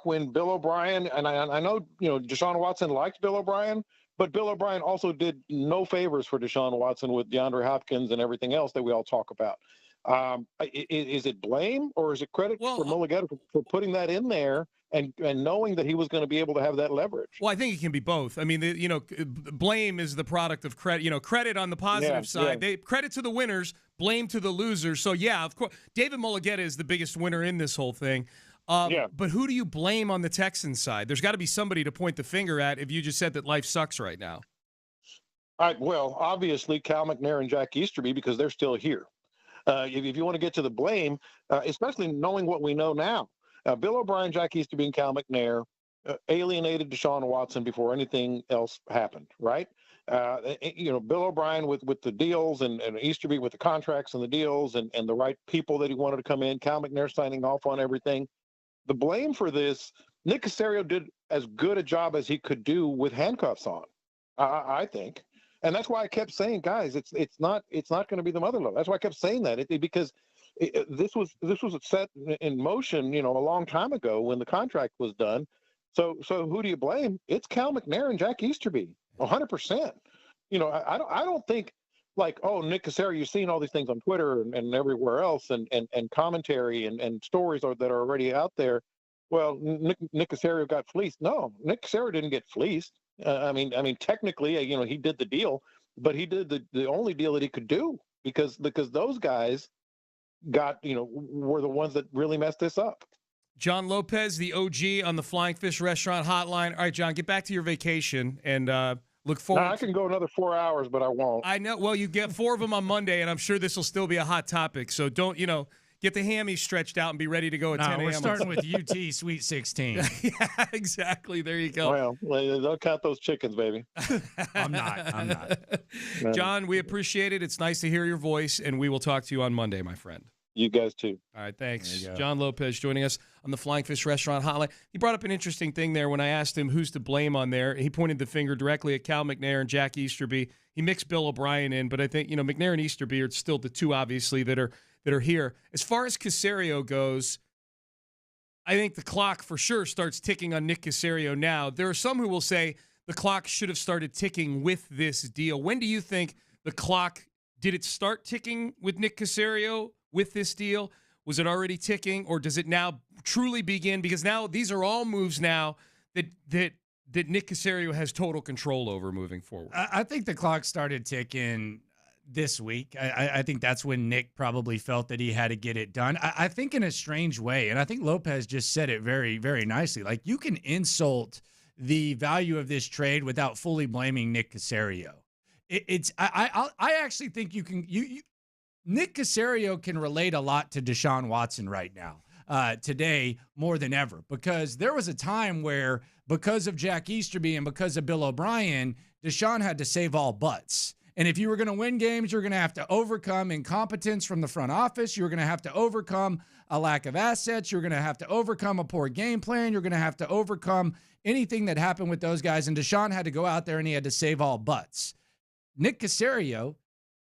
when Bill O'Brien, and I know, Deshaun Watson liked Bill O'Brien, but Bill O'Brien also did no favors for Deshaun Watson with DeAndre Hopkins and everything else that we all talk about. Is it blame or is it credit for Mulugeta for putting that in there and knowing that he was going to be able to have that leverage?
Well, I think it can be both. I mean, blame is the product of credit. Credit on the positive side. They credit to the winners, blame to the losers. So, yeah, of course, David Mulugeta is the biggest winner in this whole thing. But who do you blame on the Texans side? There's got to be somebody to point the finger at if you just said that life sucks right now.
All right, well, obviously Cal McNair and Jack Easterby, because they're still here. If you want to get to the blame, especially knowing what we know now, Bill O'Brien, Jack Easterby, and Cal McNair alienated Deshaun Watson before anything else happened, right? Bill O'Brien with the deals and Easterby with the contracts and the deals and the right people that he wanted to come in, Cal McNair signing off on everything. The blame for this, Nick Caserio did as good a job as he could do with handcuffs on, I think. And that's why I kept saying, guys, it's not going to be the mother lode. That's why I kept saying that because this was set in motion, a long time ago when the contract was done. So who do you blame? It's Cal McNair and Jack Easterby, 100%. I don't think like, oh, Nick Caserio, you've seen all these things on Twitter and everywhere else and commentary and stories that are already out there. Well, Nick Caserio got fleeced. No, Nick Caserio didn't get fleeced. I mean, technically, he did the deal, but he did the only deal that he could do because those guys were the ones that really messed this up.
John Lopez, the OG on the Flying Fish Restaurant Hotline. All right, John, get back to your vacation and look forward.
I can go another 4 hours, but I won't.
I know. Well, you get 4 of them on Monday, and I'm sure this will still be a hot topic. So don't, get the hammies stretched out and be ready to go at 10 a.m.
We're starting with UT Sweet 16.
Yeah, exactly. There you go.
Well, don't count those chickens, baby.
I'm not.
John, we appreciate it. It's nice to hear your voice, and we will talk to you on Monday, my friend.
You guys too.
All right, thanks. John Lopez joining us on the Flying Fish Restaurant Hotline. He brought up an interesting thing there when I asked him who's to blame on there. He pointed the finger directly at Cal McNair and Jack Easterby. He mixed Bill O'Brien in, but I think McNair and Easterby are still the two, obviously, that are here. As far as Caserio goes, I think the clock for sure starts ticking on Nick Caserio now. There are some who will say the clock should have started ticking with this deal. When do you think the clock, did it start ticking with Nick Caserio with this deal? Was it already ticking, or does it now truly begin? Because now these are all moves now that Nick Caserio has total control over moving forward.
I think the clock started ticking this week. I think that's when Nick probably felt that he had to get it done. I think in a strange way, and I think Lopez just said it very, very nicely. Like, you can insult the value of this trade without fully blaming Nick Caserio. I actually think you can. Nick Caserio can relate a lot to Deshaun Watson right now, today more than ever, because there was a time where, because of Jack Easterby and because of Bill O'Brien, Deshaun had to save all butts. And if you were going to win games, you're going to have to overcome incompetence from the front office. You're going to have to overcome a lack of assets. You're going to have to overcome a poor game plan. You're going to have to overcome anything that happened with those guys. And Deshaun had to go out there and he had to save all butts. Nick Caserio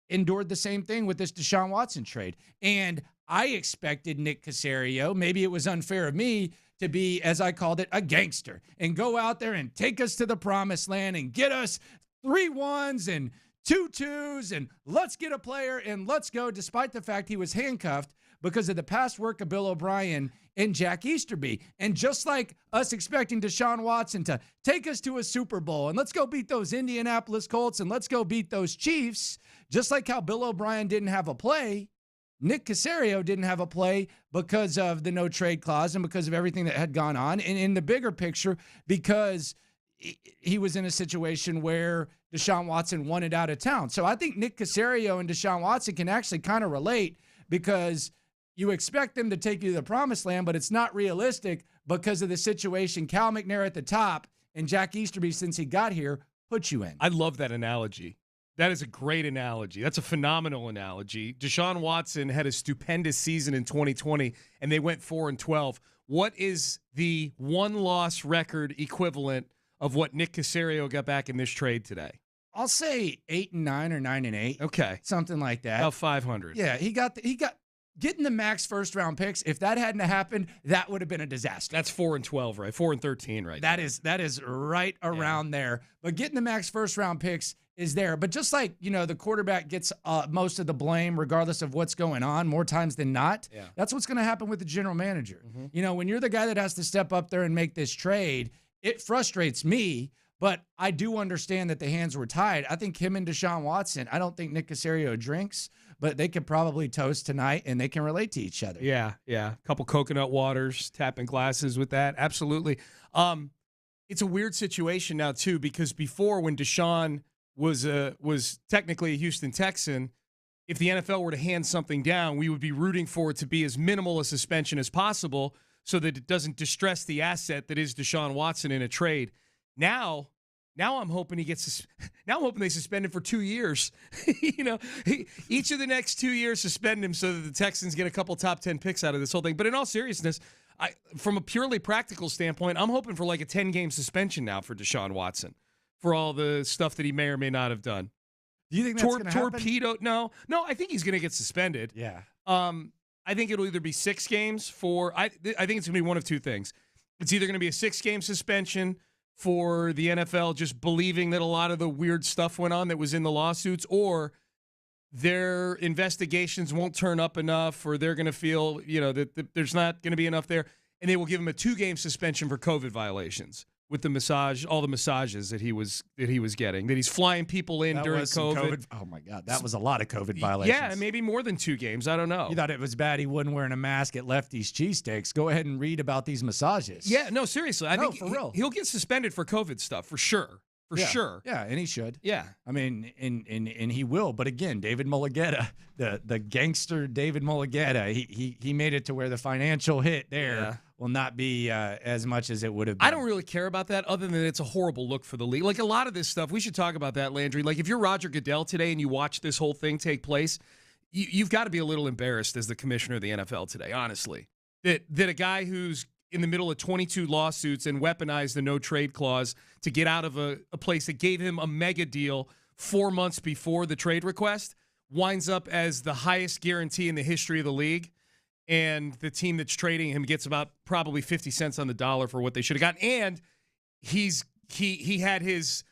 endured the same thing with this Deshaun Watson trade. And I expected Nick Caserio, maybe it was unfair of me, to be, as I called it, a gangster and go out there and take us to the promised land and get us 3 1s and 2 2s and let's get a player and let's go, despite the fact he was handcuffed because of the past work of Bill O'Brien and Jack Easterby. And just like us expecting Deshaun Watson to take us to a Super Bowl and let's go beat those Indianapolis Colts and let's go beat those Chiefs, just like how Bill O'Brien didn't have a play, Nick Caserio didn't have a play because of the no trade clause and because of everything that had gone on. And in the bigger picture, because he was in a situation where Deshaun Watson wanted out of town. So I think Nick Caserio and Deshaun Watson can actually kind of relate, because you expect them to take you to the promised land, but it's not realistic because of the situation Cal McNair at the top and Jack Easterby, since he got here, put you in.
I love that analogy. That is a great analogy. That's a phenomenal analogy. Deshaun Watson had a stupendous season in 2020, and they went 4-12. What is the one-loss record equivalent of what Nick Caserio got back in this trade today?
I'll say 8-9 or 9-8.
Okay,
something like that.
About 500.
Yeah, he got getting the max first-round picks. If that hadn't happened, that would have been a disaster.
That's 4-12, right? 4-13, right?
That is right around there. But getting the max first-round picks is there. But just like, the quarterback gets most of the blame regardless of what's going on more times than not, that's what's going to happen with the general manager. Mm-hmm. When you're the guy that has to step up there and make this trade, it frustrates me, but I do understand that the hands were tied. I think him and Deshaun Watson, I don't think Nick Caserio drinks, but they could probably toast tonight and they can relate to each other.
Yeah. A couple coconut waters, tapping glasses with that. Absolutely. It's a weird situation now, too, because before, when Deshaun was technically a Houston Texan, if the NFL were to hand something down, we would be rooting for it to be as minimal a suspension as possible so that it doesn't distress the asset that is Deshaun Watson in a trade. Now I'm hoping now I'm hoping they suspend him for 2 years. Each of the next 2 years suspend him so that the Texans get a couple top 10 picks out of this whole thing. But in all seriousness, from a purely practical standpoint, I'm hoping for like a 10-game suspension now for Deshaun Watson for all the stuff that he may or may not have done.
Do you think that's going to happen?
Torpedo? No, I think he's going to get suspended.
Yeah.
I think it'll either be 6 games I think it's going to be one of two things. It's either going to be a 6-game suspension for the NFL just believing that a lot of the weird stuff went on that was in the lawsuits, or their investigations won't turn up enough, or they're going to feel, that there's not going to be enough there, and they will give him a 2-game suspension for COVID violations with all the massages that he was getting, that he's flying people in during COVID.
Oh my God, that was a lot of COVID violations.
Yeah, maybe more than 2 games. I don't know.
You thought it was bad he wasn't wearing a mask at Lefty's Cheesesteaks. Go ahead and read about these massages.
Yeah, no, seriously. I think
for real.
He'll get suspended for COVID stuff for sure. Sure.
Yeah, and he should.
Yeah.
I mean, and he will. But again, David Mulligetta, the gangster David Mulligetta, he made it to where the financial hit there will not be as much as it would have been.
I don't really care about that, other than it's a horrible look for the league. Like, a lot of this stuff, we should talk about that, Landry. Like, if you're Roger Goodell today and you watch this whole thing take place, you've got to be a little embarrassed as the commissioner of the NFL today, honestly. That a guy who's in the middle of 22 lawsuits and weaponized the no-trade clause to get out of a place that gave him a mega deal 4 months before the trade request winds up as the highest guarantee in the history of the league. and the team that's trading him gets about probably 50 cents on the dollar for what they should have gotten. And he had his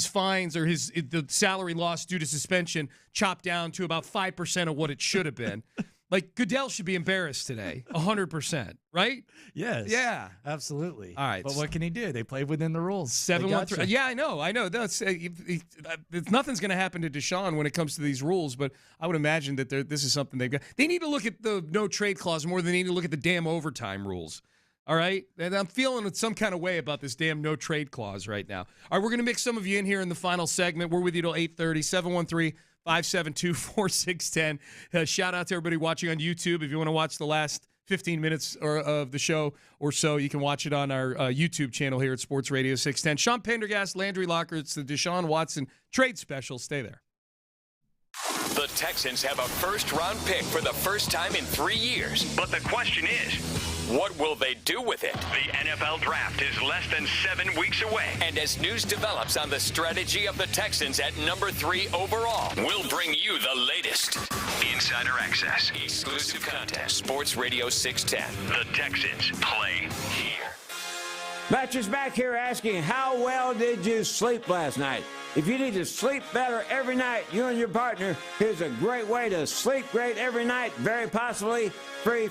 fines or the salary loss due to suspension chopped down to about 5% of what it should have been. Like, Goodell should be embarrassed today, 100%, right?
Yes.
Yeah.
Absolutely.
All right.
But what can he do? They played within the rules.
7-1-3. Yeah, I know. That's nothing's going to happen to Deshaun when it comes to these rules, but I would imagine that this is something they've got. They need to look at the no trade clause more than they need to look at the damn overtime rules. All right? And I'm feeling some kind of way about this damn no trade clause right now. All right, we're going to mix some of you in here in the final segment. We're with you till 8:30, 713-572-4610. Shout out to everybody watching on YouTube. If you want to watch the last 15 minutes of the show or so, you can watch it on our YouTube channel here at Sports Radio 610. Sean Pendergast, Landry Locker. It's the Deshaun Watson trade special. Stay there.
The Texans have a first-round pick for the first time in 3 years. But the question is, what will they do with it? The NFL Draft is less than 7 weeks away. And as news develops on the strategy of the Texans at number 3 overall, we'll bring you the latest. Insider access, exclusive content, Sports Radio 610. The Texans play here.
Mattress Mac here asking, how well did you sleep last night? If you need to sleep better every night, you and your partner, here's a great way to sleep great every night, very possibly free.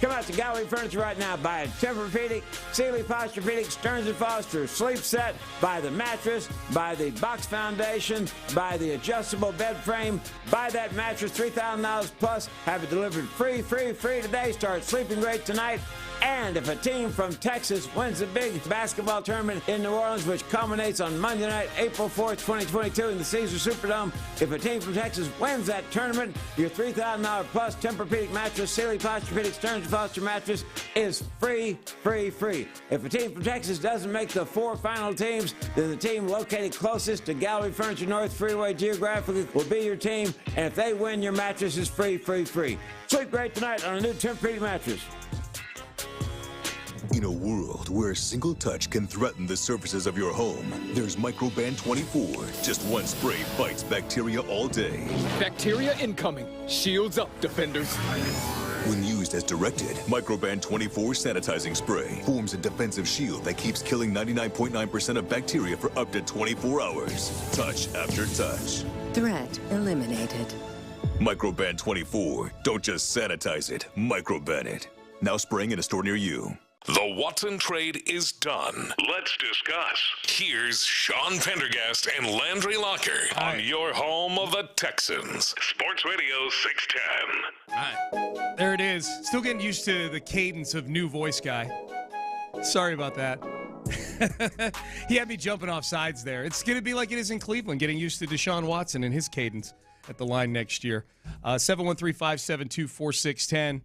Come out to Gallery Furniture right now. Buy a Tempur-Pedic, Sealy Posturepedic, Stearns & Foster sleep set. Buy the mattress, buy the box foundation, buy the adjustable bed frame, buy that mattress, $3,000 plus. Have it delivered free today. Start sleeping great tonight. And if a team from Texas wins the big basketball tournament in New Orleans, which culminates on Monday night, April 4th, 2022 in the Caesars Superdome, if a team from Texas wins that tournament, your $3,000 plus Tempur-Pedic mattress, Sealy Posturepedic, Stearns & Foster mattress is free. If a team from Texas doesn't make the 4 final teams, then the team located closest to Gallery Furniture North Freeway geographically will be your team. And if they win, your mattress is free. Sleep great tonight on a new Tempur-Pedic mattress.
In a world where a single touch can threaten the surfaces of your home, there's Microban 24. Just one spray fights bacteria all day.
Bacteria incoming. Shields up, defenders.
When used as directed, Microban 24 sanitizing spray forms a defensive shield that keeps killing 99.9% of bacteria for up to 24 hours. Touch after touch.
Threat eliminated.
Microban 24. Don't just sanitize it, Microban it. Now spraying in a store near you.
The Watson trade is done. Let's discuss. Here's Sean Pendergast and Landry Locker on your home of the Texans. Sports Radio 610.
All right. There it is. Still getting used to the cadence of new voice guy. Sorry about that. He had me jumping off sides there. It's going to be like it is in Cleveland, getting used to Deshaun Watson and his cadence at the line next year. 713-572-4610.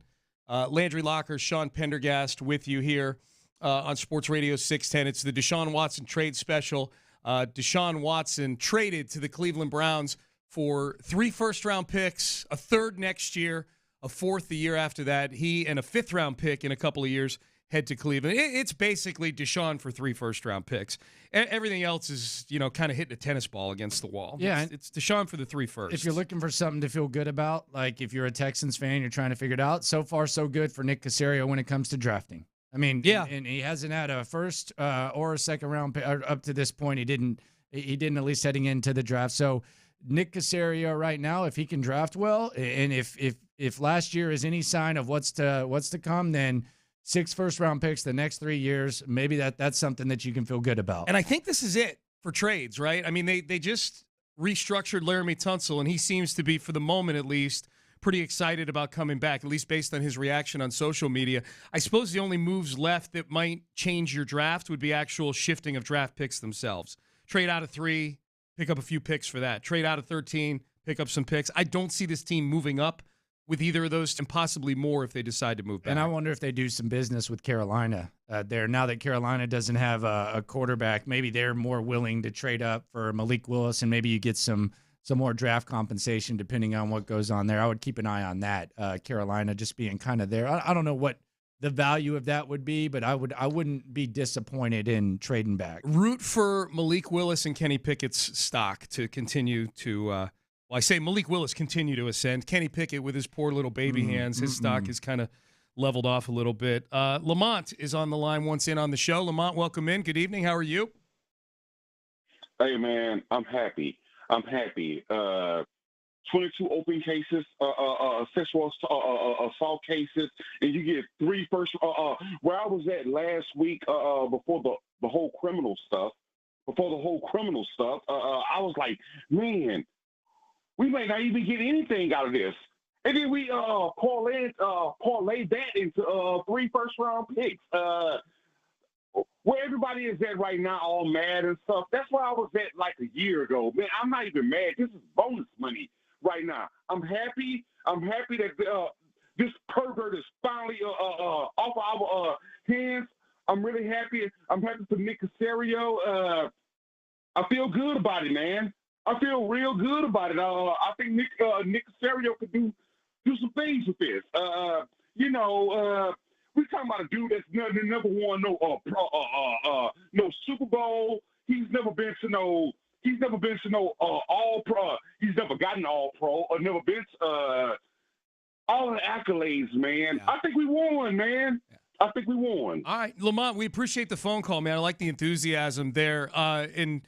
Landry Locker, Sean Pendergast with you here on Sports Radio 610. It's the Deshaun Watson trade special. Deshaun Watson traded to the Cleveland Browns for 3 first-round picks, a 3rd next year, a 4th the year after that. He and a 5th-round pick in a couple of years head to Cleveland. It's basically Deshaun for 3 first-round picks. Everything else is, kind of hitting a tennis ball against the wall.
Yeah,
it's Deshaun for the 3 firsts.
If you're looking for something to feel good about, like if you're a Texans fan, you're trying to figure it out, so far so good for Nick Caserio when it comes to drafting. I mean,
yeah,
and he hasn't had a first or a second round pick up to this point. He didn't at least heading into the draft. So Nick Caserio right now, if he can draft well, and if last year is any sign of what's to come, then 6 first-round picks the next 3 years, maybe that's something that you can feel good about.
And I think this is it for trades, right? I mean, they just restructured Laramie Tunsil, and he seems to be, for the moment at least, pretty excited about coming back, at least based on his reaction on social media. I suppose the only moves left that might change your draft would be actual shifting of draft picks themselves. Trade out of 3, pick up a few picks for that. Trade out of 13, pick up some picks. I don't see this team moving up with either of those, and possibly more if they decide to move back.
And I wonder if they do some business with Carolina there. Now that Carolina doesn't have a quarterback, maybe they're more willing to trade up for Malik Willis, and maybe you get some more draft compensation depending on what goes on there. I would keep an eye on that. Carolina just being kind of there. I don't know what the value of that would be, but I wouldn't be disappointed in trading back.
Root for Malik Willis and Kenny Pickett's stock to continue to Well, I say Malik Willis continue to ascend. Kenny Pickett with his poor little baby hands, his stock is kind of leveled off a little bit. Lamont is on the line once in on the show. Lamont, welcome in. Good evening. How are you?
Hey, man, I'm happy. 22 open cases, sexual assault cases, and you get 3 first. Where I was at last week, before the whole criminal stuff, I was like, man, we may not even get anything out of this. And then we parlay that into 3 first-round picks. Where everybody is at right now, all mad and stuff. That's where I was at like a year ago. Man, I'm not even mad. This is bonus money right now. I'm happy. That this pervert is finally off our hands. I'm really happy. I'm happy for Nick Caserio. I feel good about it, man. I feel real good about it. I think Nick Caserio could do some things with this. We're talking about a dude that's never won no Super Bowl. He's never been to no All Pro. He's never gotten All Pro or never been all the accolades, man. Yeah. I think we won, man. I think we won.
All right, Lamont, we appreciate the phone call, man. I like the enthusiasm there, and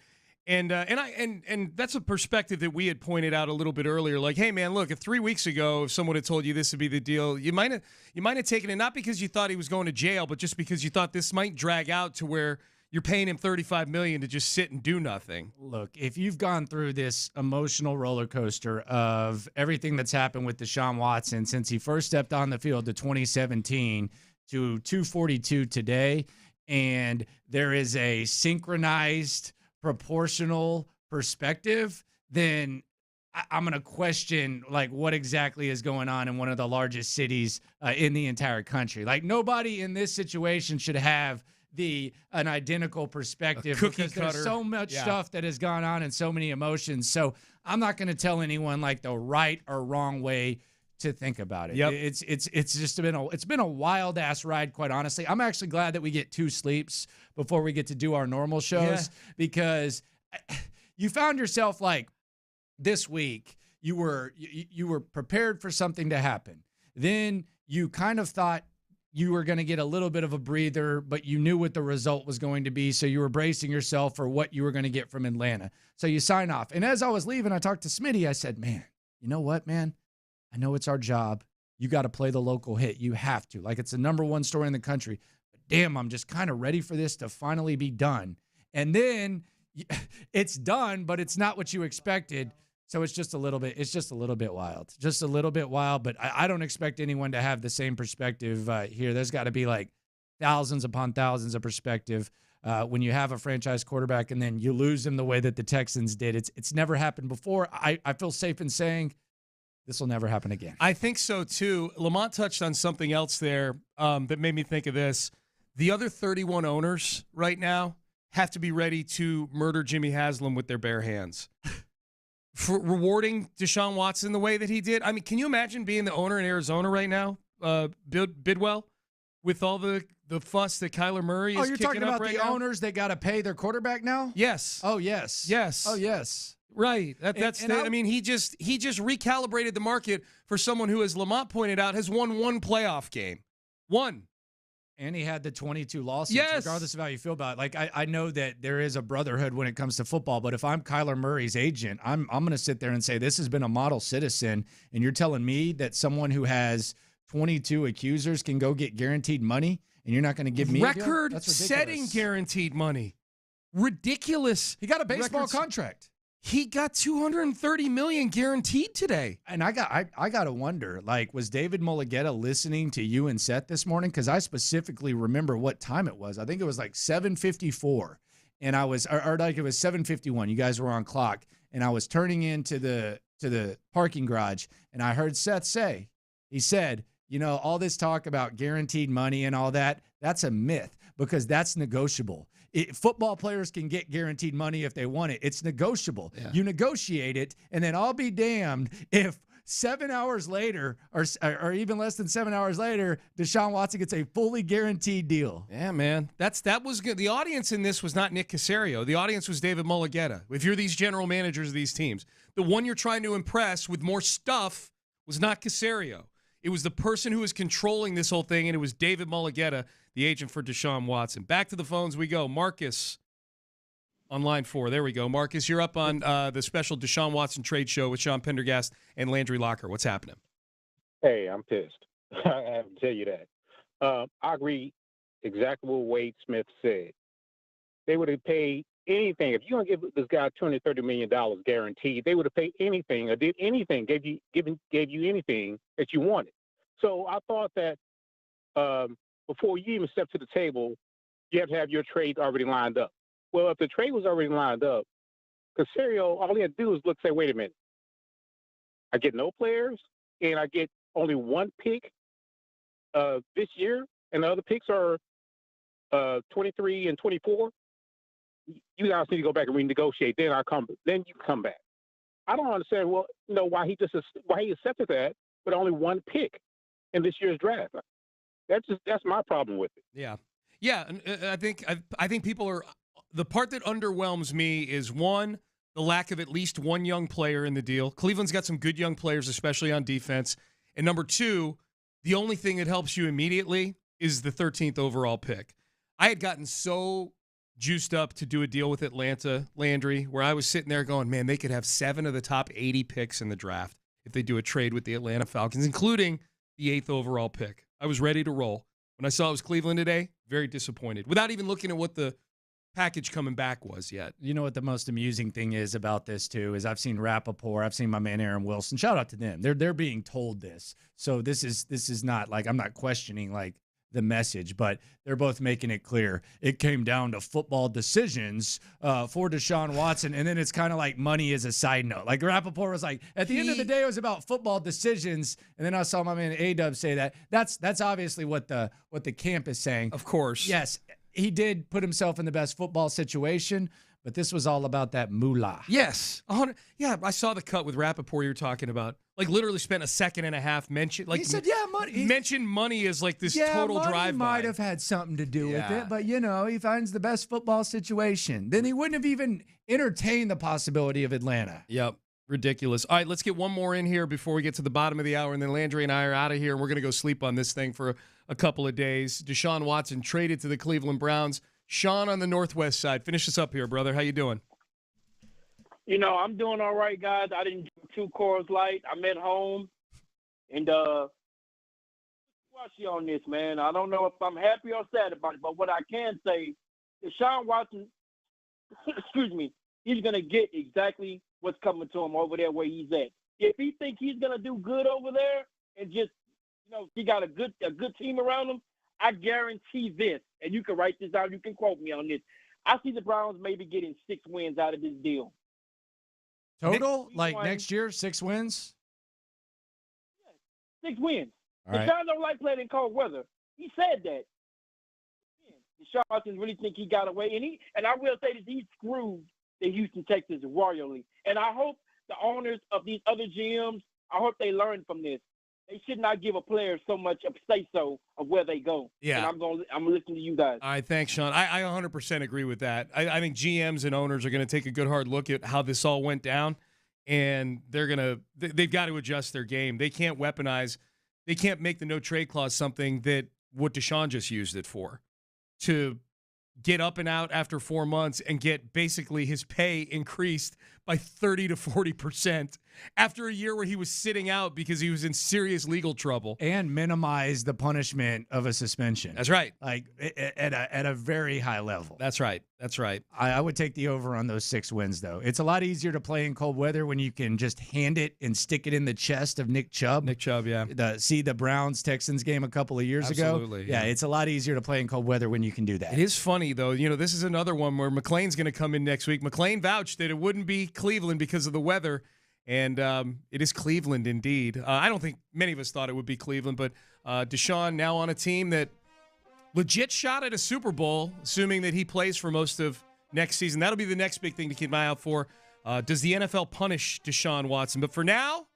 that's a perspective that we had pointed out a little bit earlier. Like, hey, man, look, if 3 weeks ago if someone had told you this would be the deal, you might have taken it not because you thought he was going to jail, but just because you thought this might drag out to where you're paying him $35 million to just sit and do nothing.
Look, if you've gone through this emotional roller coaster of everything that's happened with Deshaun Watson since he first stepped on the field to 2017 to 242 today, and there is a synchronized proportional perspective, then I'm going to question like what exactly is going on in one of the largest cities in the entire country. Like nobody in this situation should have an identical perspective because there's so much stuff that has gone on and so many emotions. So I'm not going to tell anyone like the right or wrong way to think about it.
Yep.
It's just been a wild ass ride, quite honestly. I'm actually glad that we get 2 sleeps before we get to do our normal shows because you found yourself like this week you were prepared for something to happen. Then you kind of thought you were going to get a little bit of a breather, but you knew what the result was going to be, so you were bracing yourself for what you were going to get from Atlanta. So you sign off. And as I was leaving, I talked to Smitty. I said, man, you know what, man? I know it's our job. You got to play the local hit. You have to. Like, it's the #1 story in the country. But damn, I'm just kind of ready for this to finally be done. And then it's done, but it's not what you expected. So it's just a little bit wild. Just a little bit wild, but I don't expect anyone to have the same perspective here. There's got to be like thousands upon thousands of perspective when you have a franchise quarterback and then you lose him the way that the Texans did. It's never happened before. I feel safe in saying this will never happen again.
I think so, too. Lamont touched on something else there that made me think of this. The other 31 owners right now have to be ready to murder Jimmy Haslam with their bare hands. For rewarding Deshaun Watson the way that he did. I mean, can you imagine being the owner in Arizona right now, Bidwell, with all the fuss that Kyler Murray is kicking up right now? Oh, you're talking about
the owners that got to pay their quarterback now?
Yes.
Oh, yes.
Yes.
Oh, yes.
Right. I mean, he just recalibrated the market for someone who, as Lamont pointed out, has won 1 playoff game. 1.
And he had the 22 lawsuits,
yes,
regardless of how you feel about it. Like, I know that there is a brotherhood when it comes to football, but if I'm Kyler Murray's agent, I'm going to sit there and say, this has been a model citizen, and you're telling me that someone who has 22 accusers can go get guaranteed money, and you're not going to give me
record-setting guaranteed money. Ridiculous.
He got a baseball contract.
He got $230 million guaranteed today.
And I got to wonder, like, was David Mulligetta listening to you and Seth this morning? Because I specifically remember what time it was. I think it was like 7:54, and I was, or like it was 7:51. You guys were on clock, and I was turning into the parking garage, and I heard Seth say, he said, you know, all this talk about guaranteed money and all that, that's a myth because that's negotiable. Football players can get guaranteed money if they want it. It's negotiable. Yeah. You negotiate it, and then I'll be damned if 7 hours later, or even less than 7 hours later, Deshaun Watson gets a fully guaranteed deal.
Yeah, man. That was good. The audience in this was not Nick Caserio. The audience was David Mulugheta. If you're these general managers of these teams, the one you're trying to impress with more stuff was not Caserio. It was the person who was controlling this whole thing, and it was David Mulugheta, the agent for Deshaun Watson. Back to the phones we go. Marcus on line 4. There we go. Marcus, you're up on the special Deshaun Watson trade show with Sean Pendergast and Landry Locker. What's happening?
Hey, I'm pissed. I have to tell you that. I agree exactly what Wade Smith said. They would have paid anything. If you're going to give this guy $230 million guaranteed, they would have paid anything or did anything, gave you anything that you wanted. So I thought that before you even step to the table, you have to have your trade already lined up. Well, if the trade was already lined up, Caserio, all he had to do was look and say, wait a minute. I get no players, and I get only one pick this year, and the other picks are 23 and 24. You guys need to go back and renegotiate. Then you come back. I don't understand. Well, why he accepted that, but only one pick in this year's draft. That's my problem with it.
Yeah. And I think people are. The part that underwhelms me is, one, the lack of at least one young player in the deal. Cleveland's got some good young players, especially on defense. And number two, the only thing that helps you immediately is the 13th overall pick. I had gotten so juiced up to do a deal with Atlanta, Landry, where I was sitting there going, man, they could have 7 of the top 80 picks in the draft if they do a trade with the Atlanta Falcons, including the 8th overall pick. I was ready to roll. When I saw it was Cleveland today, very disappointed, without even looking at what the package coming back was yet.
You know what the most amusing thing is about this too is I've seen Rappaport, I've seen my man Aaron Wilson. Shout out to them. They're being told this. So this is not like, I'm not questioning like the message, but they're both making it clear. It came down to football decisions for Deshaun Watson, and then it's kind of like money is a side note. Like Rappaport was like, at the end of the day, it was about football decisions, and then I saw my man A-Dub say that. That's obviously what the camp is saying.
Of course.
Yes, he did put himself in the best football situation, but this was all about that moolah.
Yes. 100. Yeah, I saw the cut with Rappaport you were talking about. Like, literally spent a second and a half he said, yeah, money. Mentioned money as like this total drive-by.
Might have had something to do with it, but, he finds the best football situation. Then he wouldn't have even entertained the possibility of Atlanta.
Yep. Ridiculous. All right, let's get one more in here before we get to the bottom of the hour, and then Landry and I are out of here, and we're going to go sleep on this thing for a couple of days. Deshaun Watson traded to the Cleveland Browns. Sean on the Northwest side. Finish us up here, brother. How you doing?
I'm doing all right, guys. I didn't do 2 Coors Light. I'm at home. And watch you on this, man. I don't know if I'm happy or sad about it, but what I can say, Deshaun Watson, excuse me, he's going to get exactly what's coming to him over there where he's at. If he think he's going to do good over there and just, he got a good team around him, I guarantee this, and you can write this out, you can quote me on this. I see the Browns maybe getting 6 wins out of this deal.
Total? Next year, 6 wins?
6 wins.
All right.
Deshaun don't like playing in cold weather. He said that. Deshaun Watson really think he got away, and I will say this, he screwed the Houston Texans royally. And I hope the owners of these other GMs, I hope they learn from this. They should not give a player so much of say-so of where they go.
Yeah.
And I'm listening to you guys.
All right, thanks, Sean. I 100% agree with that. I think GMs and owners are going to take a good hard look at how this all went down, and they've got to adjust their game. They can't weaponize. They can't make the no-trade clause something that what Deshaun just used it for, to get up and out after 4 months and get basically his pay increased by 30 to 40% after a year where he was sitting out because he was in serious legal trouble.
And minimize the punishment of a suspension.
That's right.
Like at a very high level.
That's right. That's right.
I would take the over on those 6 wins, though. It's a lot easier to play in cold weather when you can just hand it and stick it in the chest of Nick Chubb.
Nick Chubb, yeah.
See the Browns-Texans game a couple of years ago?
Absolutely.
Yeah, it's a lot easier to play in cold weather when you can do that.
It is funny, though. This is another one where McLean's going to come in next week. McLean vouched that it wouldn't be Cleveland because of the weather, and it is Cleveland indeed. I don't think many of us thought it would be Cleveland, but Deshaun now on a team that legit shot at a Super Bowl, assuming that he plays for most of next season. That'll be the next big thing to keep an eye out for. Does the NFL punish Deshaun Watson? But for now,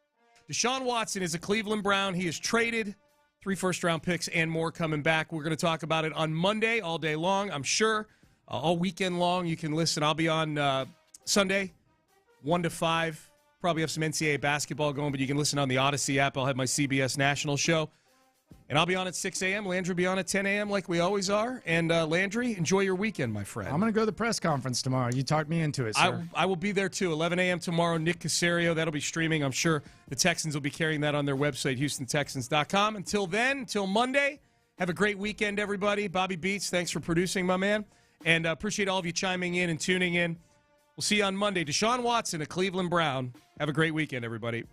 Deshaun Watson is a Cleveland Brown. He is traded. 3 first-round picks and more coming back. We're going to talk about it on Monday all day long, I'm sure. All weekend long. You can listen. I'll be on Sunday, 1 to 5. Probably have some NCAA basketball going, but you can listen on the Odyssey app. I'll have my CBS National show. And I'll be on at 6 a.m. Landry will be on at 10 a.m. like we always are. And Landry, enjoy your weekend, my friend.
I'm going to go to the press conference tomorrow. You talked me into it, sir.
I will be there, too. 11 a.m. tomorrow, Nick Caserio. That'll be streaming. I'm sure the Texans will be carrying that on their website, HoustonTexans.com. Until then, until Monday, have a great weekend, everybody. Bobby Beats, thanks for producing, my man. And appreciate all of you chiming in and tuning in. We'll see you on Monday. Deshaun Watson, a Cleveland Brown. Have a great weekend, everybody.